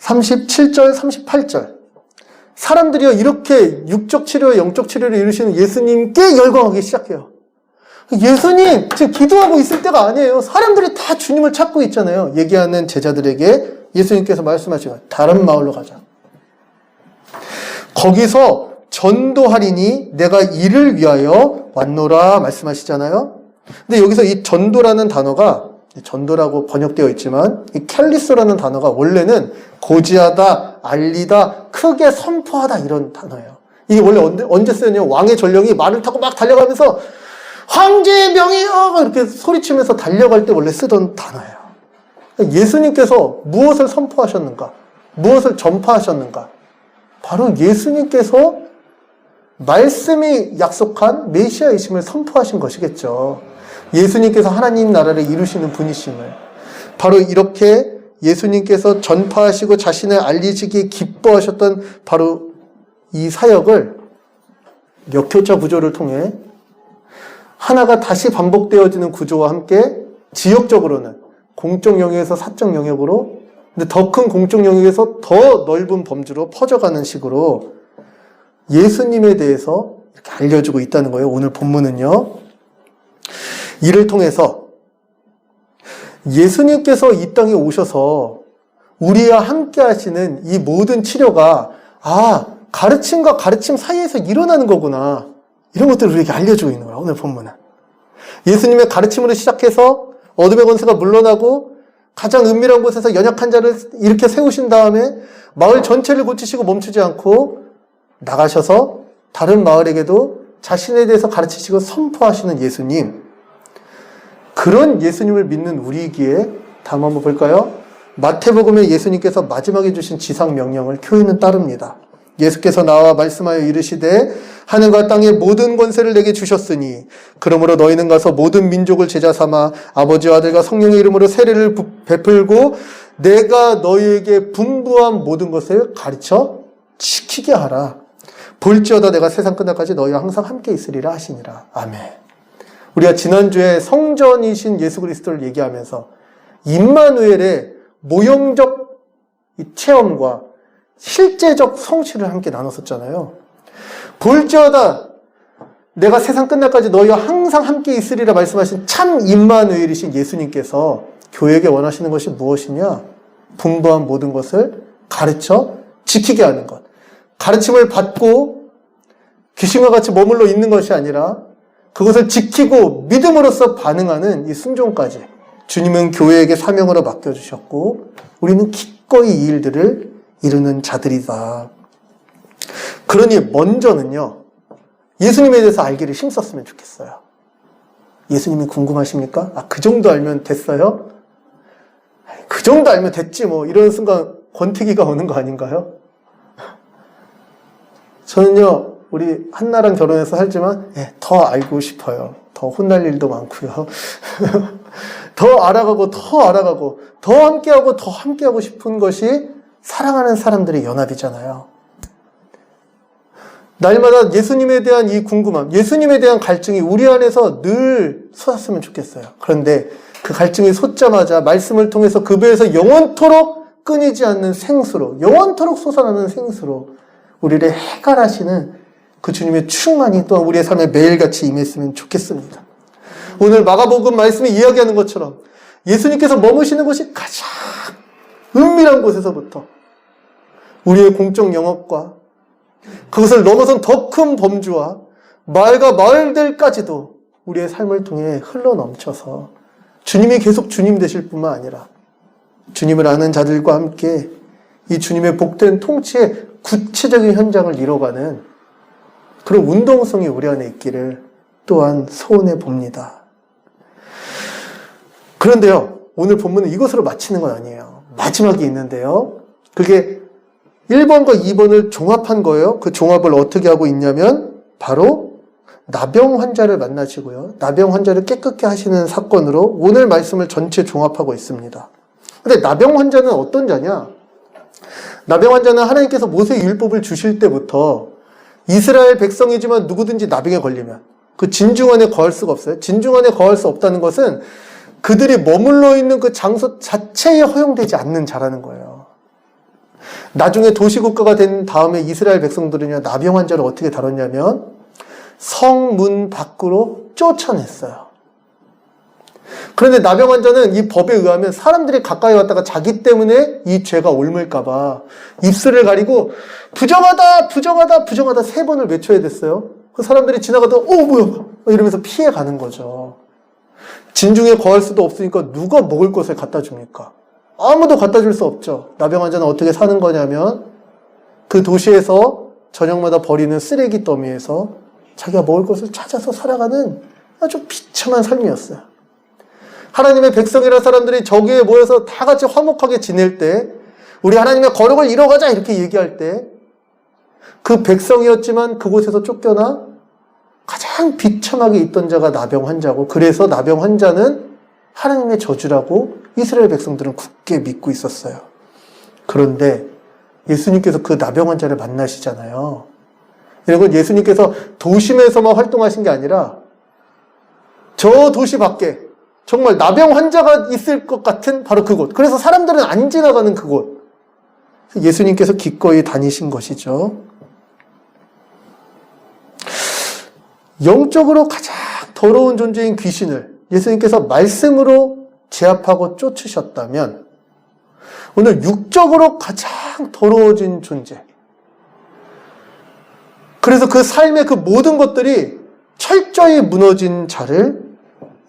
37절, 38절. 사람들이요, 이렇게 육적 치료와 영적 치료를 이루시는 예수님께 열광하기 시작해요. 예수님, 지금 기도하고 있을 때가 아니에요. 사람들이 다 주님을 찾고 있잖아요. 얘기하는 제자들에게 예수님께서 말씀하시고, 다른 마을로 가자. 거기서 전도하리니 내가 이를 위하여 왔노라 말씀하시잖아요. 근데 여기서 이 전도라는 단어가, 전도라고 번역되어 있지만 이 캘리소라는 단어가 원래는 고지하다, 알리다, 크게 선포하다 이런 단어예요. 이게 원래 언제 쓰였냐면 왕의 전령이 말을 타고 막 달려가면서 황제의 명이여 이렇게 소리치면서 달려갈 때 원래 쓰던 단어예요. 예수님께서 무엇을 선포하셨는가? 무엇을 전파하셨는가? 바로 예수님께서 말씀이 약속한 메시아이심을 선포하신 것이겠죠. 예수님께서 하나님 나라를 이루시는 분이심을. 바로 이렇게 예수님께서 전파하시고 자신을 알리시기에 기뻐하셨던 바로 이 사역을 몇 교차 구조를 통해 하나가 다시 반복되어지는 구조와 함께 지역적으로는 공적 영역에서 사적 영역으로, 근데 더 큰 공적 영역에서 더 넓은 범주로 퍼져가는 식으로 예수님에 대해서 이렇게 알려주고 있다는 거예요. 오늘 본문은요. 이를 통해서 예수님께서 이 땅에 오셔서 우리와 함께 하시는 이 모든 치료가 가르침과 가르침 사이에서 일어나는 거구나. 이런 것들을 우리에게 알려주고 있는 거야. 오늘 본문은. 예수님의 가르침으로 시작해서 어둠의 권세가 물러나고 가장 은밀한 곳에서 연약한 자를 이렇게 세우신 다음에 마을 전체를 고치시고 멈추지 않고 나가셔서 다른 마을에게도 자신에 대해서 가르치시고 선포하시는 예수님, 그런 예수님을 믿는 우리이기에 다음 한번 볼까요? 마태복음에 예수님께서 마지막에 주신 지상 명령을 교회는 따릅니다. 예수께서 나와 말씀하여 이르시되 하늘과 땅의 모든 권세를 내게 주셨으니 그러므로 너희는 가서 모든 민족을 제자 삼아 아버지와 아들과 성령의 이름으로 세례를 베풀고 내가 너희에게 분부한 모든 것을 가르쳐 지키게 하라. 볼지어다 내가 세상 끝날까지 너희와 항상 함께 있으리라 하시니라. 아멘. 우리가 지난주에 성전이신 예수 그리스도를 얘기하면서 임마누엘의 모형적 체험과 실제적 성취를 함께 나눴었잖아요. 볼지어다 내가 세상 끝날까지 너희와 항상 함께 있으리라 말씀하신 참 임마누엘이신 예수님께서 교회에게 원하시는 것이 무엇이냐? 분부한 모든 것을 가르쳐 지키게 하는 것. 가르침을 받고 귀신과 같이 머물러 있는 것이 아니라 그것을 지키고 믿음으로써 반응하는 이 순종까지 주님은 교회에게 사명으로 맡겨주셨고 우리는 기꺼이 이 일들을 이루는 자들이다. 그러니 먼저는요, 예수님에 대해서 알기를 힘썼으면 좋겠어요. 예수님이 궁금하십니까? 그 정도 알면 됐어요? 그 정도 알면 됐지 뭐 이런 순간 권태기가 오는 거 아닌가요? 저는요, 우리 한나랑 결혼해서 살지만 더 알고 싶어요. 더 혼날 일도 많고요. 더 알아가고 더 함께하고 싶은 것이 사랑하는 사람들의 연합이잖아요. 날마다 예수님에 대한 이 궁금함, 예수님에 대한 갈증이 우리 안에서 늘 솟았으면 좋겠어요. 그런데 그 갈증이 솟자마자 말씀을 통해서 그 배에서 영원토록 끊이지 않는 생수로, 영원토록 솟아나는 생수로 우리를 해갈하시는 그 주님의 충만이 또한 우리의 삶에 매일같이 임했으면 좋겠습니다. 오늘 마가복음 말씀이 이야기하는 것처럼 예수님께서 머무시는 곳이 가장 은밀한 곳에서부터 우리의 공적 영역과 그것을 넘어선 더 큰 범주와 마을과 마을들까지도 우리의 삶을 통해 흘러넘쳐서 주님이 계속 주님 되실 뿐만 아니라 주님을 아는 자들과 함께 이 주님의 복된 통치의 구체적인 현장을 이뤄가는 그런 운동성이 우리 안에 있기를 또한 소원해 봅니다. 그런데요, 오늘 본문은 이것으로 마치는 건 아니에요. 마지막이 있는데요. 그게 1번과 2번을 종합한 거예요. 그 종합을 어떻게 하고 있냐면 바로 나병 환자를 만나시고요. 나병 환자를 깨끗게 하시는 사건으로 오늘 말씀을 전체 종합하고 있습니다. 근데 나병 환자는 어떤 자냐? 나병 환자는 하나님께서 모세의 율법을 주실 때부터 이스라엘 백성이지만 누구든지 나병에 걸리면 그 진중 안에 거할 수가 없어요. 진중 안에 거할 수 없다는 것은 그들이 머물러 있는 그 장소 자체에 허용되지 않는 자라는 거예요. 나중에 도시국가가 된 다음에 이스라엘 백성들은요, 나병 환자를 어떻게 다뤘냐면 성문 밖으로 쫓아냈어요. 그런데 나병 환자는 이 법에 의하면 사람들이 가까이 왔다가 자기 때문에 이 죄가 옮을까봐 입술을 가리고 부정하다 3번을 외쳐야 됐어요. 그 사람들이 지나가도 뭐야 이러면서 피해가는 거죠. 진중에 거할 수도 없으니까 누가 먹을 것을 갖다 줍니까? 아무도 갖다 줄 수 없죠. 나병 환자는 어떻게 사는 거냐면 그 도시에서 저녁마다 버리는 쓰레기 더미에서 자기가 먹을 것을 찾아서 살아가는 아주 비참한 삶이었어요. 하나님의 백성이라는 사람들이 저기에 모여서 다 같이 화목하게 지낼 때 우리 하나님의 거룩을 이뤄가자 이렇게 얘기할 때 그 백성이었지만 그곳에서 쫓겨나 가장 비참하게 있던 자가 나병 환자고 그래서 나병 환자는 하나님의 저주라고 이스라엘 백성들은 굳게 믿고 있었어요. 그런데 예수님께서 그 나병 환자를 만나시잖아요. 이런 건 예수님께서 도심에서만 활동하신 게 아니라 저 도시 밖에 정말 나병 환자가 있을 것 같은 바로 그곳. 그래서 사람들은 안 지나가는 그곳. 예수님께서 기꺼이 다니신 것이죠. 영적으로 가장 더러운 존재인 귀신을 예수님께서 말씀으로 제압하고 쫓으셨다면 오늘 육적으로 가장 더러워진 존재. 그래서 그 삶의 그 모든 것들이 철저히 무너진 자를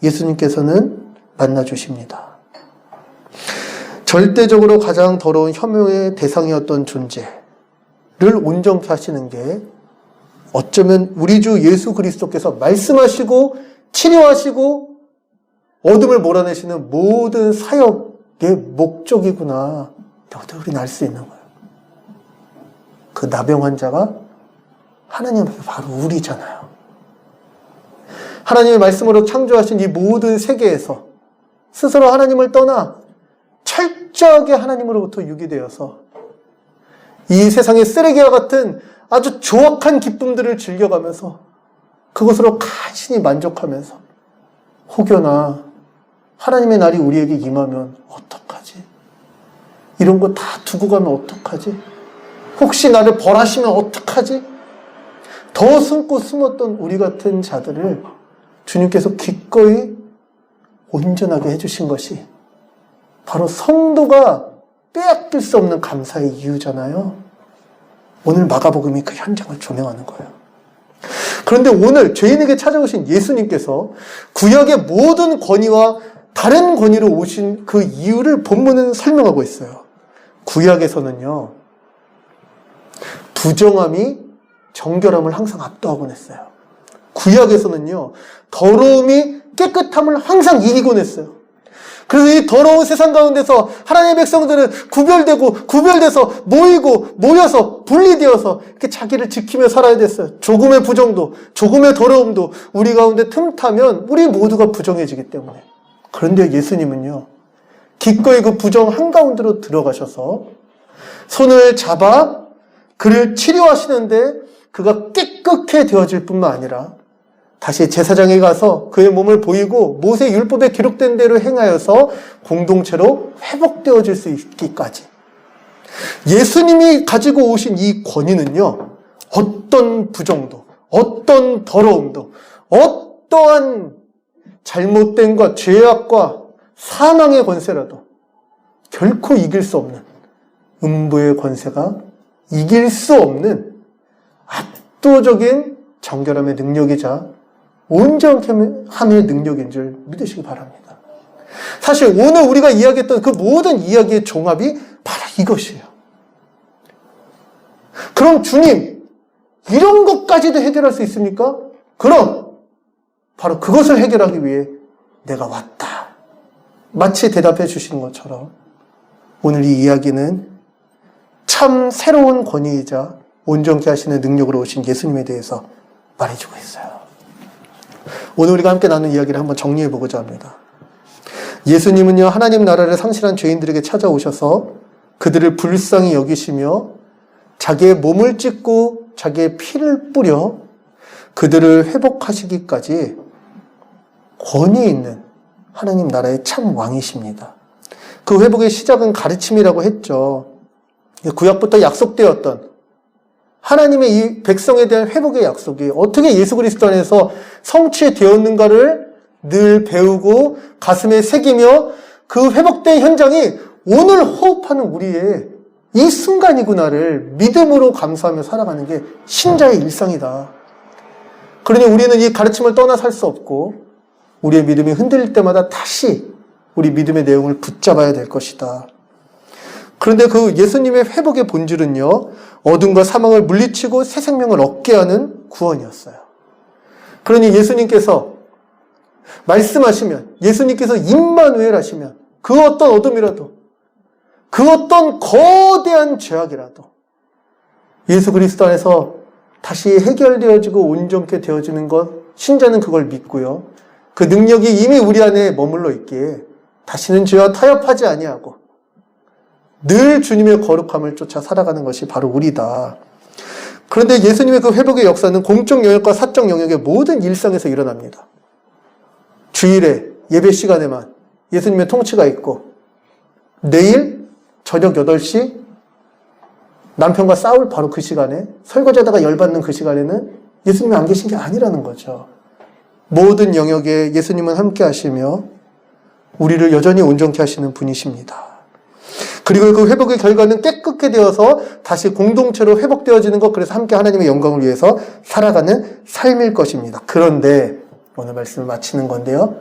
예수님께서는 만나주십니다. 절대적으로 가장 더러운 혐오의 대상이었던 존재. 온전케 하시는 게 어쩌면 우리 주 예수 그리스도께서 말씀하시고 치료하시고 어둠을 몰아내시는 모든 사역의 목적이구나. 우리는 알 수 있는 거예요. 그 나병 환자가 하나님 앞에 바로 우리잖아요. 하나님의 말씀으로 창조하신 이 모든 세계에서 스스로 하나님을 떠나 철저하게 하나님으로부터 유기되어서 이 세상의 쓰레기와 같은 아주 조악한 기쁨들을 즐겨가면서 그것으로 간신히 만족하면서 혹여나 하나님의 날이 우리에게 임하면 어떡하지? 이런 거 다 두고 가면 어떡하지? 혹시 나를 벌하시면 어떡하지? 더 숨고 숨었던 우리 같은 자들을 주님께서 기꺼이 온전하게 해주신 것이 바로 성도가 빼앗길 수 없는 감사의 이유잖아요. 오늘 마가복음이 그 현장을 조명하는 거예요. 그런데 오늘 죄인에게 찾아오신 예수님께서 구약의 모든 권위와 다른 권위로 오신 그 이유를 본문은 설명하고 있어요. 구약에서는요, 부정함이 정결함을 항상 압도하곤 했어요. 구약에서는요, 더러움이 깨끗함을 항상 이기곤 했어요. 그래서 이 더러운 세상 가운데서 하나님의 백성들은 구별돼서 모여서 분리되어서 이렇게 자기를 지키며 살아야 됐어요. 조금의 부정도, 조금의 더러움도 우리 가운데 틈타면 우리 모두가 부정해지기 때문에. 그런데 예수님은요, 기꺼이 그 부정 한가운데로 들어가셔서 손을 잡아 그를 치료하시는데 그가 깨끗해 되어질 뿐만 아니라 다시 제사장에 가서 그의 몸을 보이고 모세 율법에 기록된 대로 행하여서 공동체로 회복되어질 수 있기까지. 예수님이 가지고 오신 이 권위는요, 어떤 부정도, 어떤 더러움도, 어떠한 잘못된 것, 죄악과 사망의 권세라도 결코 이길 수 없는, 음부의 권세가 이길 수 없는 압도적인 정결함의 능력이자 온전함의 능력인 줄 믿으시기 바랍니다. 사실 오늘 우리가 이야기했던 그 모든 이야기의 종합이 바로 이것이에요. 그럼 주님, 이런 것까지도 해결할 수 있습니까? 그럼 바로 그것을 해결하기 위해 내가 왔다. 마치 대답해 주시는 것처럼 오늘 이 이야기는 참 새로운 권위이자 온전케 하시는 능력으로 오신 예수님에 대해서 말해주고 있어요. 오늘 우리가 함께 나눈 이야기를 한번 정리해 보고자 합니다. 예수님은요, 하나님 나라를 상실한 죄인들에게 찾아오셔서 그들을 불쌍히 여기시며 자기의 몸을 찢고 자기의 피를 뿌려 그들을 회복하시기까지 권위 있는 하나님 나라의 참 왕이십니다. 그 회복의 시작은 가르침이라고 했죠. 구약부터 약속되었던 하나님의 이 백성에 대한 회복의 약속이 어떻게 예수 그리스도 안에서 성취되었는가를 늘 배우고 가슴에 새기며 그 회복된 현장이 오늘 호흡하는 우리의 이 순간이구나를 믿음으로 감사하며 살아가는 게 신자의 일상이다. 그러니 우리는 이 가르침을 떠나 살 수 없고 우리의 믿음이 흔들릴 때마다 다시 우리 믿음의 내용을 붙잡아야 될 것이다. 그런데 그 예수님의 회복의 본질은요, 어둠과 사망을 물리치고 새 생명을 얻게 하는 구원이었어요. 그러니 예수님께서 말씀하시면, 예수님께서 임마누엘 하시면 그 어떤 어둠이라도, 그 어떤 거대한 죄악이라도 예수 그리스도 안에서 다시 해결되어지고 온전케 되어지는 것, 신자는 그걸 믿고요. 그 능력이 이미 우리 안에 머물러 있기에 다시는 죄와 타협하지 아니하고 늘 주님의 거룩함을 쫓아 살아가는 것이 바로 우리다. 그런데 예수님의 그 회복의 역사는 공적 영역과 사적 영역의 모든 일상에서 일어납니다. 주일에 예배 시간에만 예수님의 통치가 있고 내일 저녁 8시 남편과 싸울 바로 그 시간에 설거지하다가 열받는 그 시간에는 예수님이 안 계신 게 아니라는 거죠. 모든 영역에 예수님은 함께 하시며 우리를 여전히 온전케 하시는 분이십니다. 그리고 그 회복의 결과는 깨끗게 되어서 다시 공동체로 회복되어지는 것, 그래서 함께 하나님의 영광을 위해서 살아가는 삶일 것입니다. 그런데 오늘 말씀을 마치는 건데요,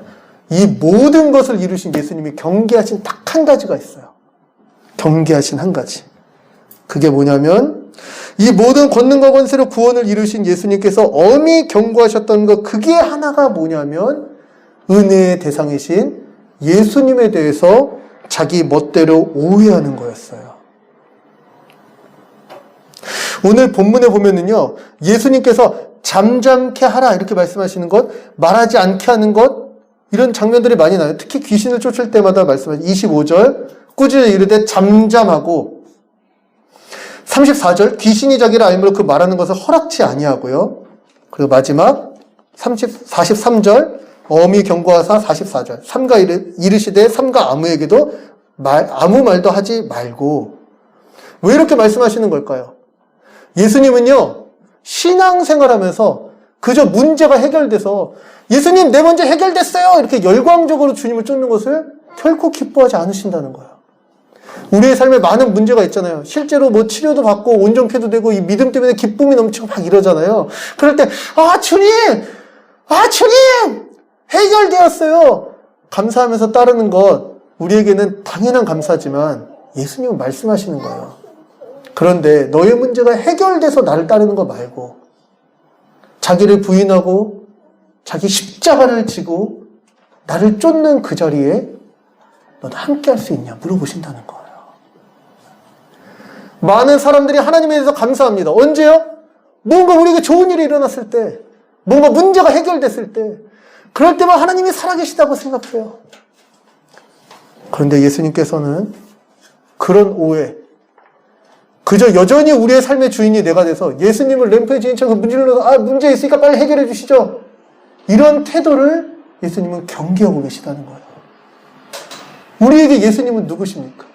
이 모든 것을 이루신 예수님이 경계하신 딱 한 가지가 있어요. 경계하신 한 가지. 그게 뭐냐면 이 모든 권능과 권세로 구원을 이루신 예수님께서 엄히 경고하셨던 것, 그게 하나가 뭐냐면 은혜의 대상이신 예수님에 대해서 자기 멋대로 오해하는 거였어요. 오늘 본문에 보면은요, 예수님께서 잠잠케 하라 이렇게 말씀하시는 것, 말하지 않게 하는 것, 이런 장면들이 많이 나요. 특히 귀신을 쫓을 때마다 말씀하시죠. 25절 꾸짖어 이르되 잠잠하고, 34절 귀신이 자기를 알므로 그 말하는 것을 허락치 아니하고요. 그리고 마지막 43절 엄히 경고하사 44절 삼가 이르시되 삼가 아무에게도 아무 말도 하지 말고. 왜 이렇게 말씀하시는 걸까요? 예수님은요, 신앙생활하면서 그저 문제가 해결돼서 예수님 내 문제 해결됐어요 이렇게 열광적으로 주님을 쫓는 것을 결코 기뻐하지 않으신다는 거예요. 우리의 삶에 많은 문제가 있잖아요. 실제로 뭐 치료도 받고 온전케도 되고 이 믿음 때문에 기쁨이 넘치고 막 이러잖아요. 그럴 때 주님 해결되었어요 감사하면서 따르는 것, 우리에게는 당연한 감사지만 예수님은 말씀하시는 거예요. 그런데 너의 문제가 해결돼서 나를 따르는 거 말고 자기를 부인하고 자기 십자가를 지고 나를 쫓는 그 자리에 너도 함께 할 수 있냐 물어보신다는 거예요. 많은 사람들이 하나님에 대해서 감사합니다. 언제요? 뭔가 우리에게 좋은 일이 일어났을 때, 뭔가 문제가 해결됐을 때, 그럴 때만 하나님이 살아계시다고 생각해요. 그런데 예수님께서는 그런 오해, 그저 여전히 우리의 삶의 주인이 내가 돼서 예수님을 램프에 지닌 척 문질러서 문제 있으니까 빨리 해결해 주시죠, 이런 태도를 예수님은 경계하고 계시다는 거예요. 우리에게 예수님은 누구십니까?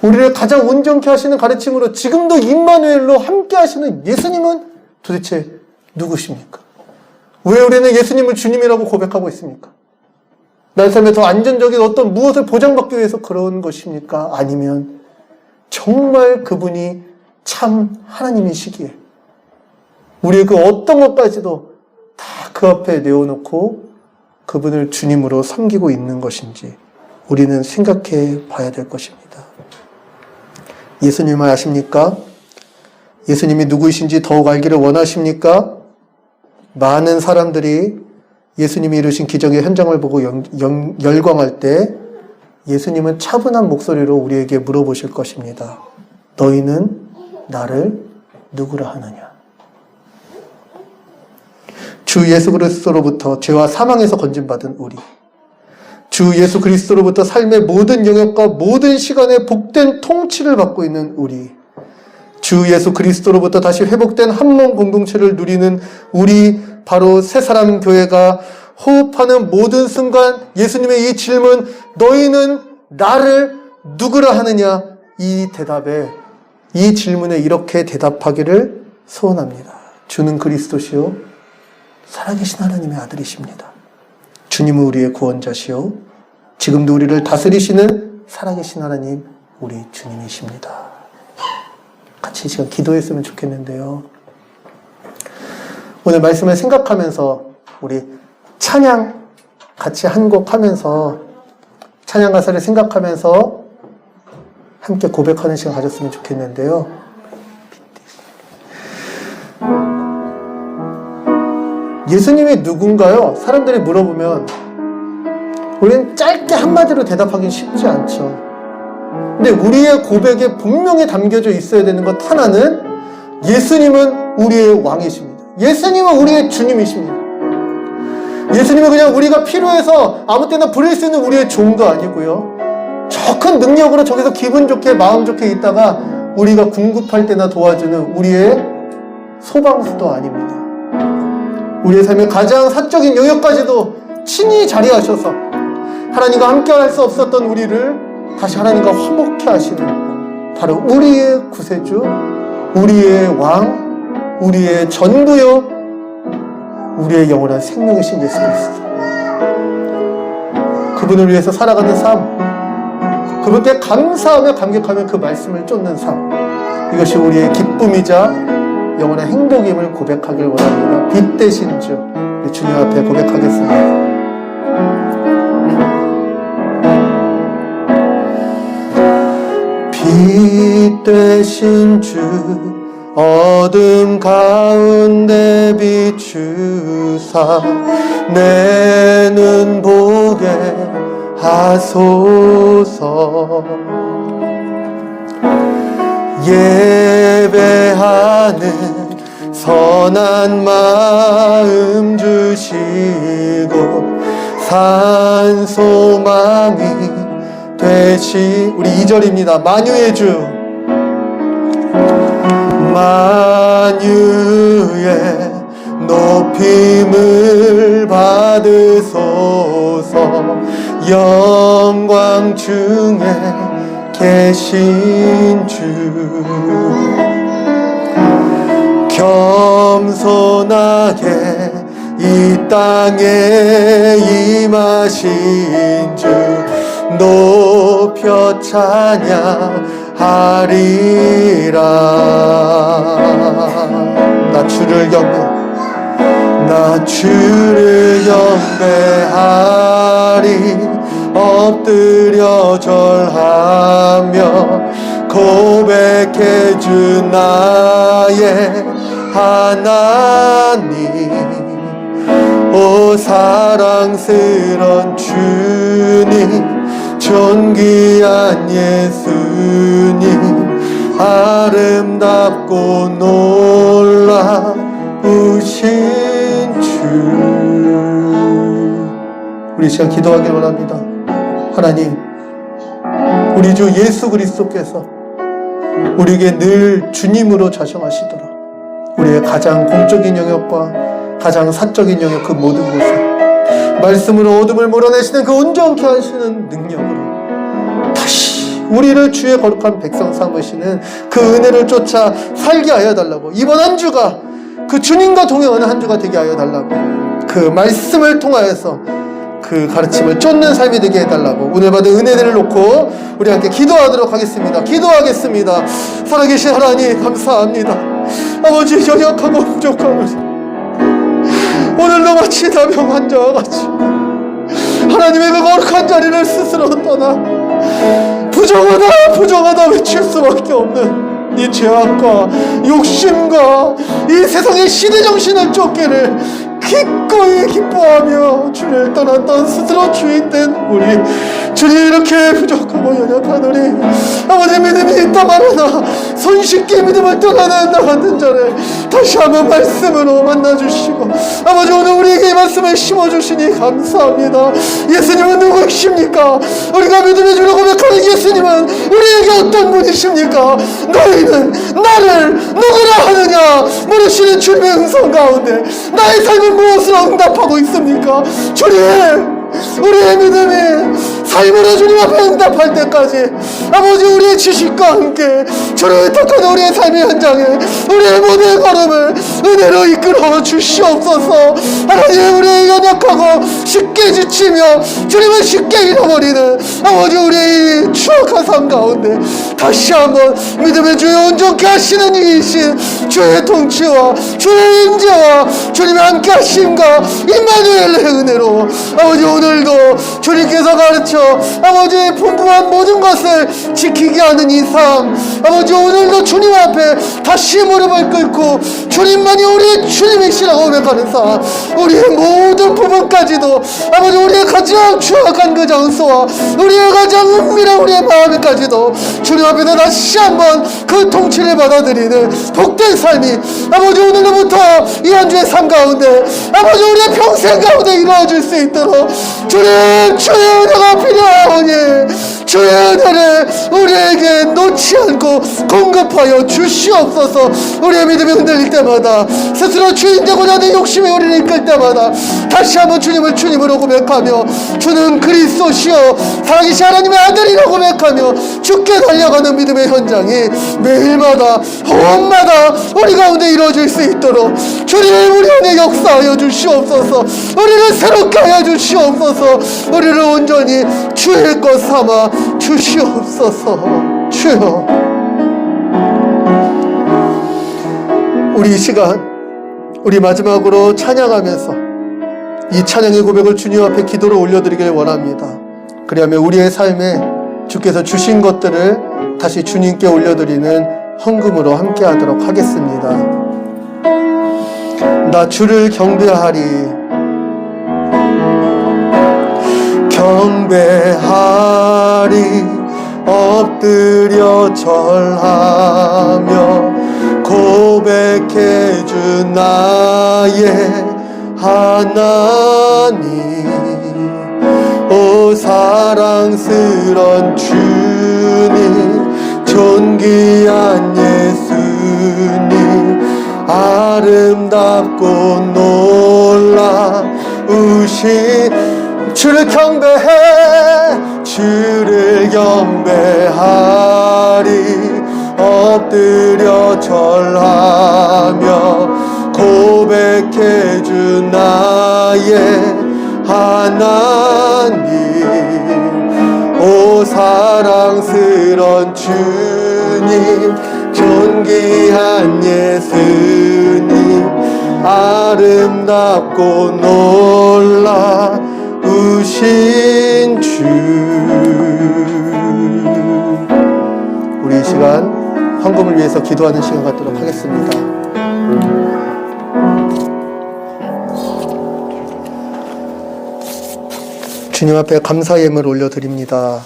우리를 가장 온전케 하시는 가르침으로 지금도 임마누엘로 함께 하시는 예수님은 도대체 누구십니까? 왜 우리는 예수님을 주님이라고 고백하고 있습니까? 나의 삶에 더 안전적인 어떤 무엇을 보장받기 위해서 그런 것입니까? 아니면 정말 그분이 참 하나님이시기에 우리의 그 어떤 것까지도 다 그 앞에 내어놓고 그분을 주님으로 섬기고 있는 것인지 우리는 생각해 봐야 될 것입니다. 예수님을 아십니까? 예수님이 누구이신지 더욱 알기를 원하십니까? 많은 사람들이 예수님이 이루신 기적의 현장을 보고 열광할 때 예수님은 차분한 목소리로 우리에게 물어보실 것입니다. 너희는 나를 누구라 하느냐? 주 예수 그리스도로부터 죄와 사망에서 건진받은 우리, 주 예수 그리스도로부터 삶의 모든 영역과 모든 시간에 복된 통치를 받고 있는 우리, 주 예수 그리스도로부터 다시 회복된 한몸 공동체를 누리는 우리, 바로 새사람 교회가 호흡하는 모든 순간 예수님의 이 질문, 너희는 나를 누구라 하느냐, 이 대답에, 이 질문에 이렇게 대답하기를 소원합니다. 주는 그리스도시요 살아계신 하나님의 아들이십니다. 주님은 우리의 구원자시요 지금도 우리를 다스리시는 살아계신 하나님, 우리 주님이십니다. 같이 이 시간 기도했으면 좋겠는데요. 오늘 말씀을 생각하면서 우리 찬양 같이 한 곡 하면서 찬양 가사를 생각하면서 함께 고백하는 시간 가졌으면 좋겠는데요. 예수님이 누군가요? 사람들이 물어보면 우리는 짧게 한마디로 대답하기는 쉽지 않죠. 근데 우리의 고백에 분명히 담겨져 있어야 되는 것 하나는 예수님은 우리의 왕이십니다. 예수님은 우리의 주님이십니다. 예수님은 그냥 우리가 필요해서 아무 때나 부릴 수 있는 우리의 종도 아니고요. 저 큰 능력으로 저기서 기분 좋게 마음 좋게 있다가 우리가 궁급할 때나 도와주는 우리의 소방수도 아닙니다. 우리의 삶의 가장 사적인 영역까지도 친히 자리하셔서 하나님과 함께 할 수 없었던 우리를 다시 하나님과 화목케 하시는 바로 우리의 구세주, 우리의 왕, 우리의 전부요, 우리의 영원한 생명이신 예수 그리스도. 그분을 위해서 살아가는 삶, 그분께 감사하며 감격하며 그 말씀을 쫓는 삶, 이것이 우리의 기쁨이자 영원한 행복임을 고백하길 원합니다. 빛 되신 주, 우리 주님 앞에 고백하겠습니다. 빛 되신 주 어둠 가운데 비추사 내 눈 보게 하소서. 예배하는 선한 마음 주시고 산 소망이 되시. 우리 2절입니다. 만유의 주, 만유의 높임을 받으소서. 영광 중에 계신 주, 겸손하게 이 땅에 임하신 주 높여 찬양하리라. 나 주를 경배하리. 엎드려 절하며 고백해준 나의 하나님, 오 사랑스런 주님, 존귀한 예수님, 아름답고 놀라우신 주. 우리 시간 기도하길 원합니다. 하나님, 우리 주 예수 그리스도께서 우리에게 늘 주님으로 자정하시도록 우리의 가장 공적인 영역과 가장 사적인 영역 그 모든 곳에 말씀으로 어둠을 몰아내시는 그 온전케 하시는 능력으로 다시 우리를 주의 거룩한 백성 삼으시는 그 은혜를 쫓아 살게 하여 달라고, 이번 한 주가 그 주님과 동행하는 한 주가 되게 하여 달라고, 그 말씀을 통하여서 그 가르침을 쫓는 삶이 되게 해달라고 오늘 받은 은혜들을 놓고 우리 함께 기도하도록 하겠습니다. 기도하겠습니다. 살아계신 하나님 감사합니다. 아버지, 연약하고 부족한 오늘도 마치 나병 환자와 같이 하나님의 그 거룩한 자리를 스스로 떠나 부정하다 외칠 수밖에 없는 이 죄악과 욕심과 이 세상의 시대정신을 쫓기를 기꺼이 기뻐하며 주를 떠났던 스스로 주인된 우리 주님, 이렇게 부족하고 연약한 우리 아버지 믿음이 있다 말하나 손쉽게 믿음을 떠나는 나 같은 자를 다시 한번 말씀으로 만나주시고 아버지, 오늘 우리에게 이 말씀을 심어주시니 감사합니다. 예수님은 누구이십니까? 우리가 믿음의 주로 고백하는 예수님은 우리에게 어떤 분이십니까? 너희는 나를 누구라 하느냐 물으시는 주님의 음성 가운데 나의 삶은 무엇으로 응답하고 있습니까? 주님, 우리의 믿음이 삶으로 주님 앞에 응답할 때까지 아버지, 우리의 지식과 함께 주를 의탁하는 우리의 삶의 현장에 우리의 모든 걸음을 은혜로 이끌어 주시옵소서. 하나님, 우리의 연약하고 쉽게 지치며 주님을 쉽게 잃어버리는 아버지, 우리의 추악한 삶 가운데 다시 한번 믿음의 주의 온전케 하시는 이이신 주의 통치와 주의 임재와 주님의 함께 하심과 임마누엘의 은혜로 아버지, 오늘도 주님께서 가르쳐 아버지의 풍부한 모든 것을 지키게 하는 이 삶, 아버지, 오늘도 주님 앞에 다시 무릎을 꿇고 주님만이 우리의 주님이시라고 고백하는 삶, 우리의 모든 부분까지도 아버지, 우리의 가장 추악한 그 장소와 우리의 가장 은밀한 우리의 마음까지도 주님 앞에서 다시 한번 그 통치를 받아들이는 복된 삶이 아버지, 오늘로부터 이 한 주의 삶 가운데 아버지, 우리의 평생 가운데 이루어질 수 있도록 주님, 주의 은혜가 필요하오니 주의 은혜를 우리에게 놓지 않고 공급하여 주시옵소서. 우리의 믿음이 흔들릴 때마다 스스로 주인 되고자 하는 욕심이 우리를 이끌 때마다 다시 한번 주님을 주님으로 고백하며 주는 그리스도시요 살아계신 하나님의 아들이라고 고백하며 주께 달려가는 믿음의 현장이 매일마다 호흡마다 우리 가운데 이루어질 수 있도록 주님, 우리 안에 역사하여 주시옵소서. 우리를 새롭게 하여 주시옵소서. 우리를 온전히 주의 것 삼아 주시옵소서. 주여, 우리 이 시간 우리 마지막으로 찬양하면서 이 찬양의 고백을 주님 앞에 기도로 올려드리길 원합니다. 그리하면 우리의 삶에 주께서 주신 것들을 다시 주님께 올려드리는 헌금으로 함께 하도록 하겠습니다. 나 주를 경배하리 경배하리 엎드려 절하며 고백해 주 나의 하나님 오 사랑스런 주님 존귀한 예수님 아름답고 놀라우신 주를 경배해 주를 경배하리 엎드려 절하며 고백해 주 나의 하나님 오 사랑스런 주님 존귀한 예수님 아름답고 놀라우신 주 우리 이 시간 헌금을 위해서 기도하는 시간 갖도록 하겠습니다. 주님 앞에 감사 예물 올려드립니다.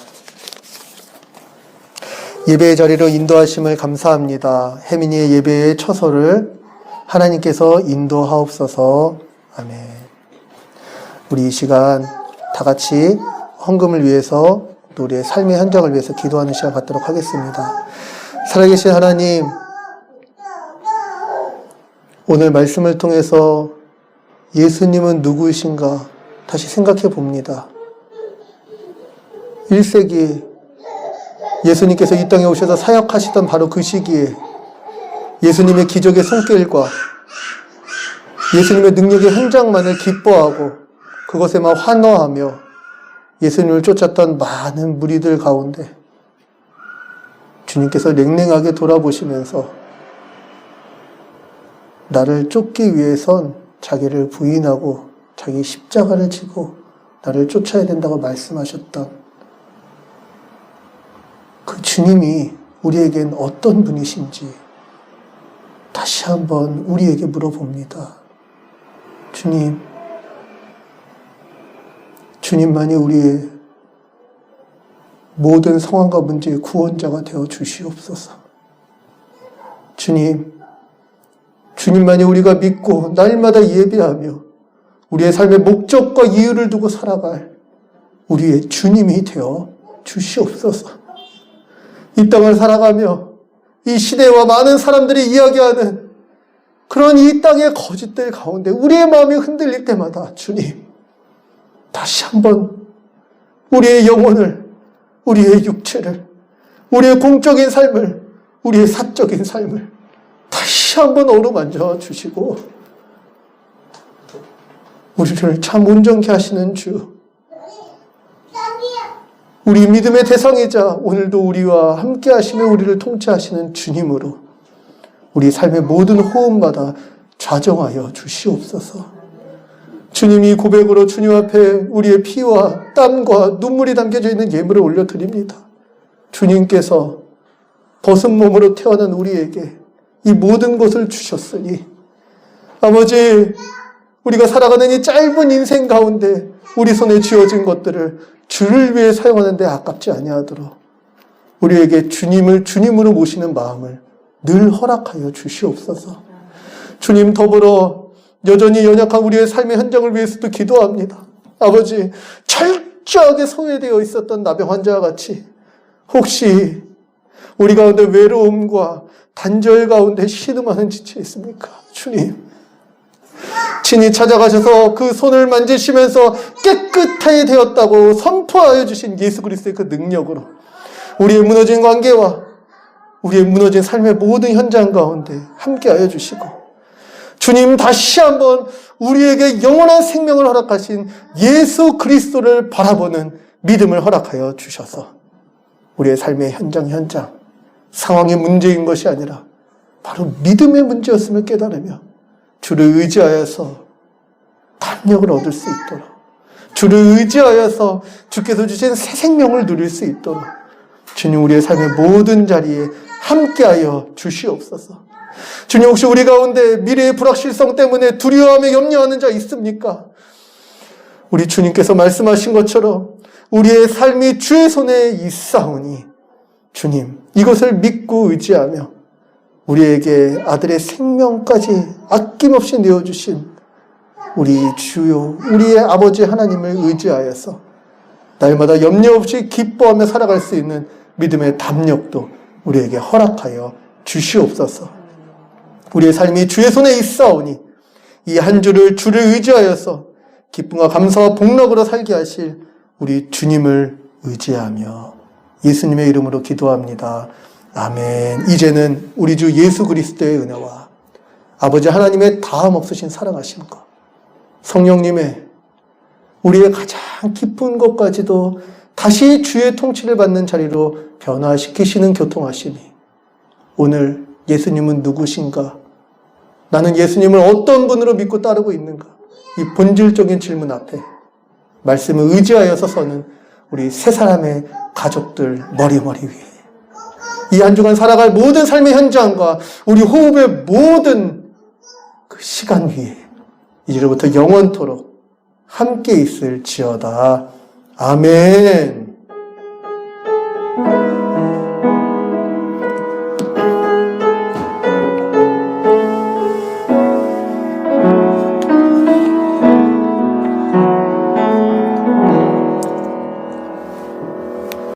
예배의 자리로 인도하심을 감사합니다. 혜민이의 예배의 처소를 하나님께서 인도하옵소서. 아멘. 우리 이 시간 다 같이 헌금을 위해서 또 우리의 삶의 현장을 위해서 기도하는 시간 갖도록 하겠습니다. 살아계신 하나님, 오늘 말씀을 통해서 예수님은 누구이신가 다시 생각해 봅니다. 1세기 예수님께서 이 땅에 오셔서 사역하시던 바로 그 시기에 예수님의 기적의 손길과 예수님의 능력의 현장만을 기뻐하고 그것에만 환호하며 예수님을 쫓았던 많은 무리들 가운데 주님께서 냉랭하게 돌아보시면서 나를 쫓기 위해선 자기를 부인하고 자기 십자가를 지고 나를 쫓아야 된다고 말씀하셨던 그 주님이 우리에겐 어떤 분이신지 다시 한번 우리에게 물어봅니다. 주님만이 우리의 모든 상황과 문제의 구원자가 되어 주시옵소서. 주님만이 우리가 믿고 날마다 예배하며 우리의 삶의 목적과 이유를 두고 살아갈 우리의 주님이 되어 주시옵소서. 이 땅을 살아가며 이 시대와 많은 사람들이 이야기하는 그런 이 땅의 거짓들 가운데 우리의 마음이 흔들릴 때마다 주님, 다시 한번 우리의 영혼을, 우리의 육체를, 우리의 공적인 삶을, 우리의 사적인 삶을 다시 한번 어루만져 주시고 우리를 참 온전케 하시는 주, 우리 믿음의 대상이자 오늘도 우리와 함께 하시며 우리를 통치하시는 주님으로 우리 삶의 모든 호흡마다 좌정하여 주시옵소서. 주님이 고백으로 주님 앞에 우리의 피와 땀과 눈물이 담겨져 있는 예물을 올려드립니다. 주님께서 벗은 몸으로 태어난 우리에게 이 모든 것을 주셨으니 아버지, 우리가 살아가는 이 짧은 인생 가운데 우리 손에 쥐어진 것들을 주를 위해 사용하는 데 아깝지 아니하도록 우리에게 주님을 주님으로 모시는 마음을 늘 허락하여 주시옵소서. 주님, 더불어 여전히 연약한 우리의 삶의 현장을 위해서도 기도합니다. 아버지, 철저하게 소외되어 있었던 나병 환자와 같이 혹시 우리 가운데 외로움과 단절 가운데 신음하는 지체 있습니까? 주님, 친히 찾아가셔서 그 손을 만지시면서 깨끗하게 되었다고 선포하여 주신 예수 그리스도의 그 능력으로 우리의 무너진 관계와 우리의 무너진 삶의 모든 현장 가운데 함께하여 주시고, 주님, 다시 한번 우리에게 영원한 생명을 허락하신 예수 그리스도를 바라보는 믿음을 허락하여 주셔서 우리의 삶의 현장 상황의 문제인 것이 아니라 바로 믿음의 문제였음을 깨달으며 주를 의지하여서 담력을 얻을 수 있도록, 주를 의지하여서 주께서 주신 새 생명을 누릴 수 있도록 주님, 우리의 삶의 모든 자리에 함께하여 주시옵소서. 주님, 혹시 우리 가운데 미래의 불확실성 때문에 두려워하며 염려하는 자 있습니까? 우리 주님께서 말씀하신 것처럼 우리의 삶이 주의 손에 있사오니 주님, 이것을 믿고 의지하며 우리에게 아들의 생명까지 아낌없이 내어주신 우리 주요, 우리의 아버지 하나님을 의지하여서 날마다 염려 없이 기뻐하며 살아갈 수 있는 믿음의 담력도 우리에게 허락하여 주시옵소서. 우리의 삶이 주의 손에 있사오니 이 한 주를 주를 의지하여서 기쁨과 감사와 복락으로 살게 하실 우리 주님을 의지하며 예수님의 이름으로 기도합니다. 아멘. 이제는 우리 주 예수 그리스도의 은혜와 아버지 하나님의 다함 없으신 사랑하심과 성령님의 우리의 가장 깊은 것까지도 다시 주의 통치를 받는 자리로 변화시키시는 교통하심이 오늘 예수님은 누구신가? 나는 예수님을 어떤 분으로 믿고 따르고 있는가? 이 본질적인 질문 앞에 말씀을 의지하여 서서는 우리 세 사람의 가족들 머리 위에 이 한 주간 살아갈 모든 삶의 현장과 우리 호흡의 모든 그 시간 위에 이제로부터 영원토록 함께 있을지어다. 아멘.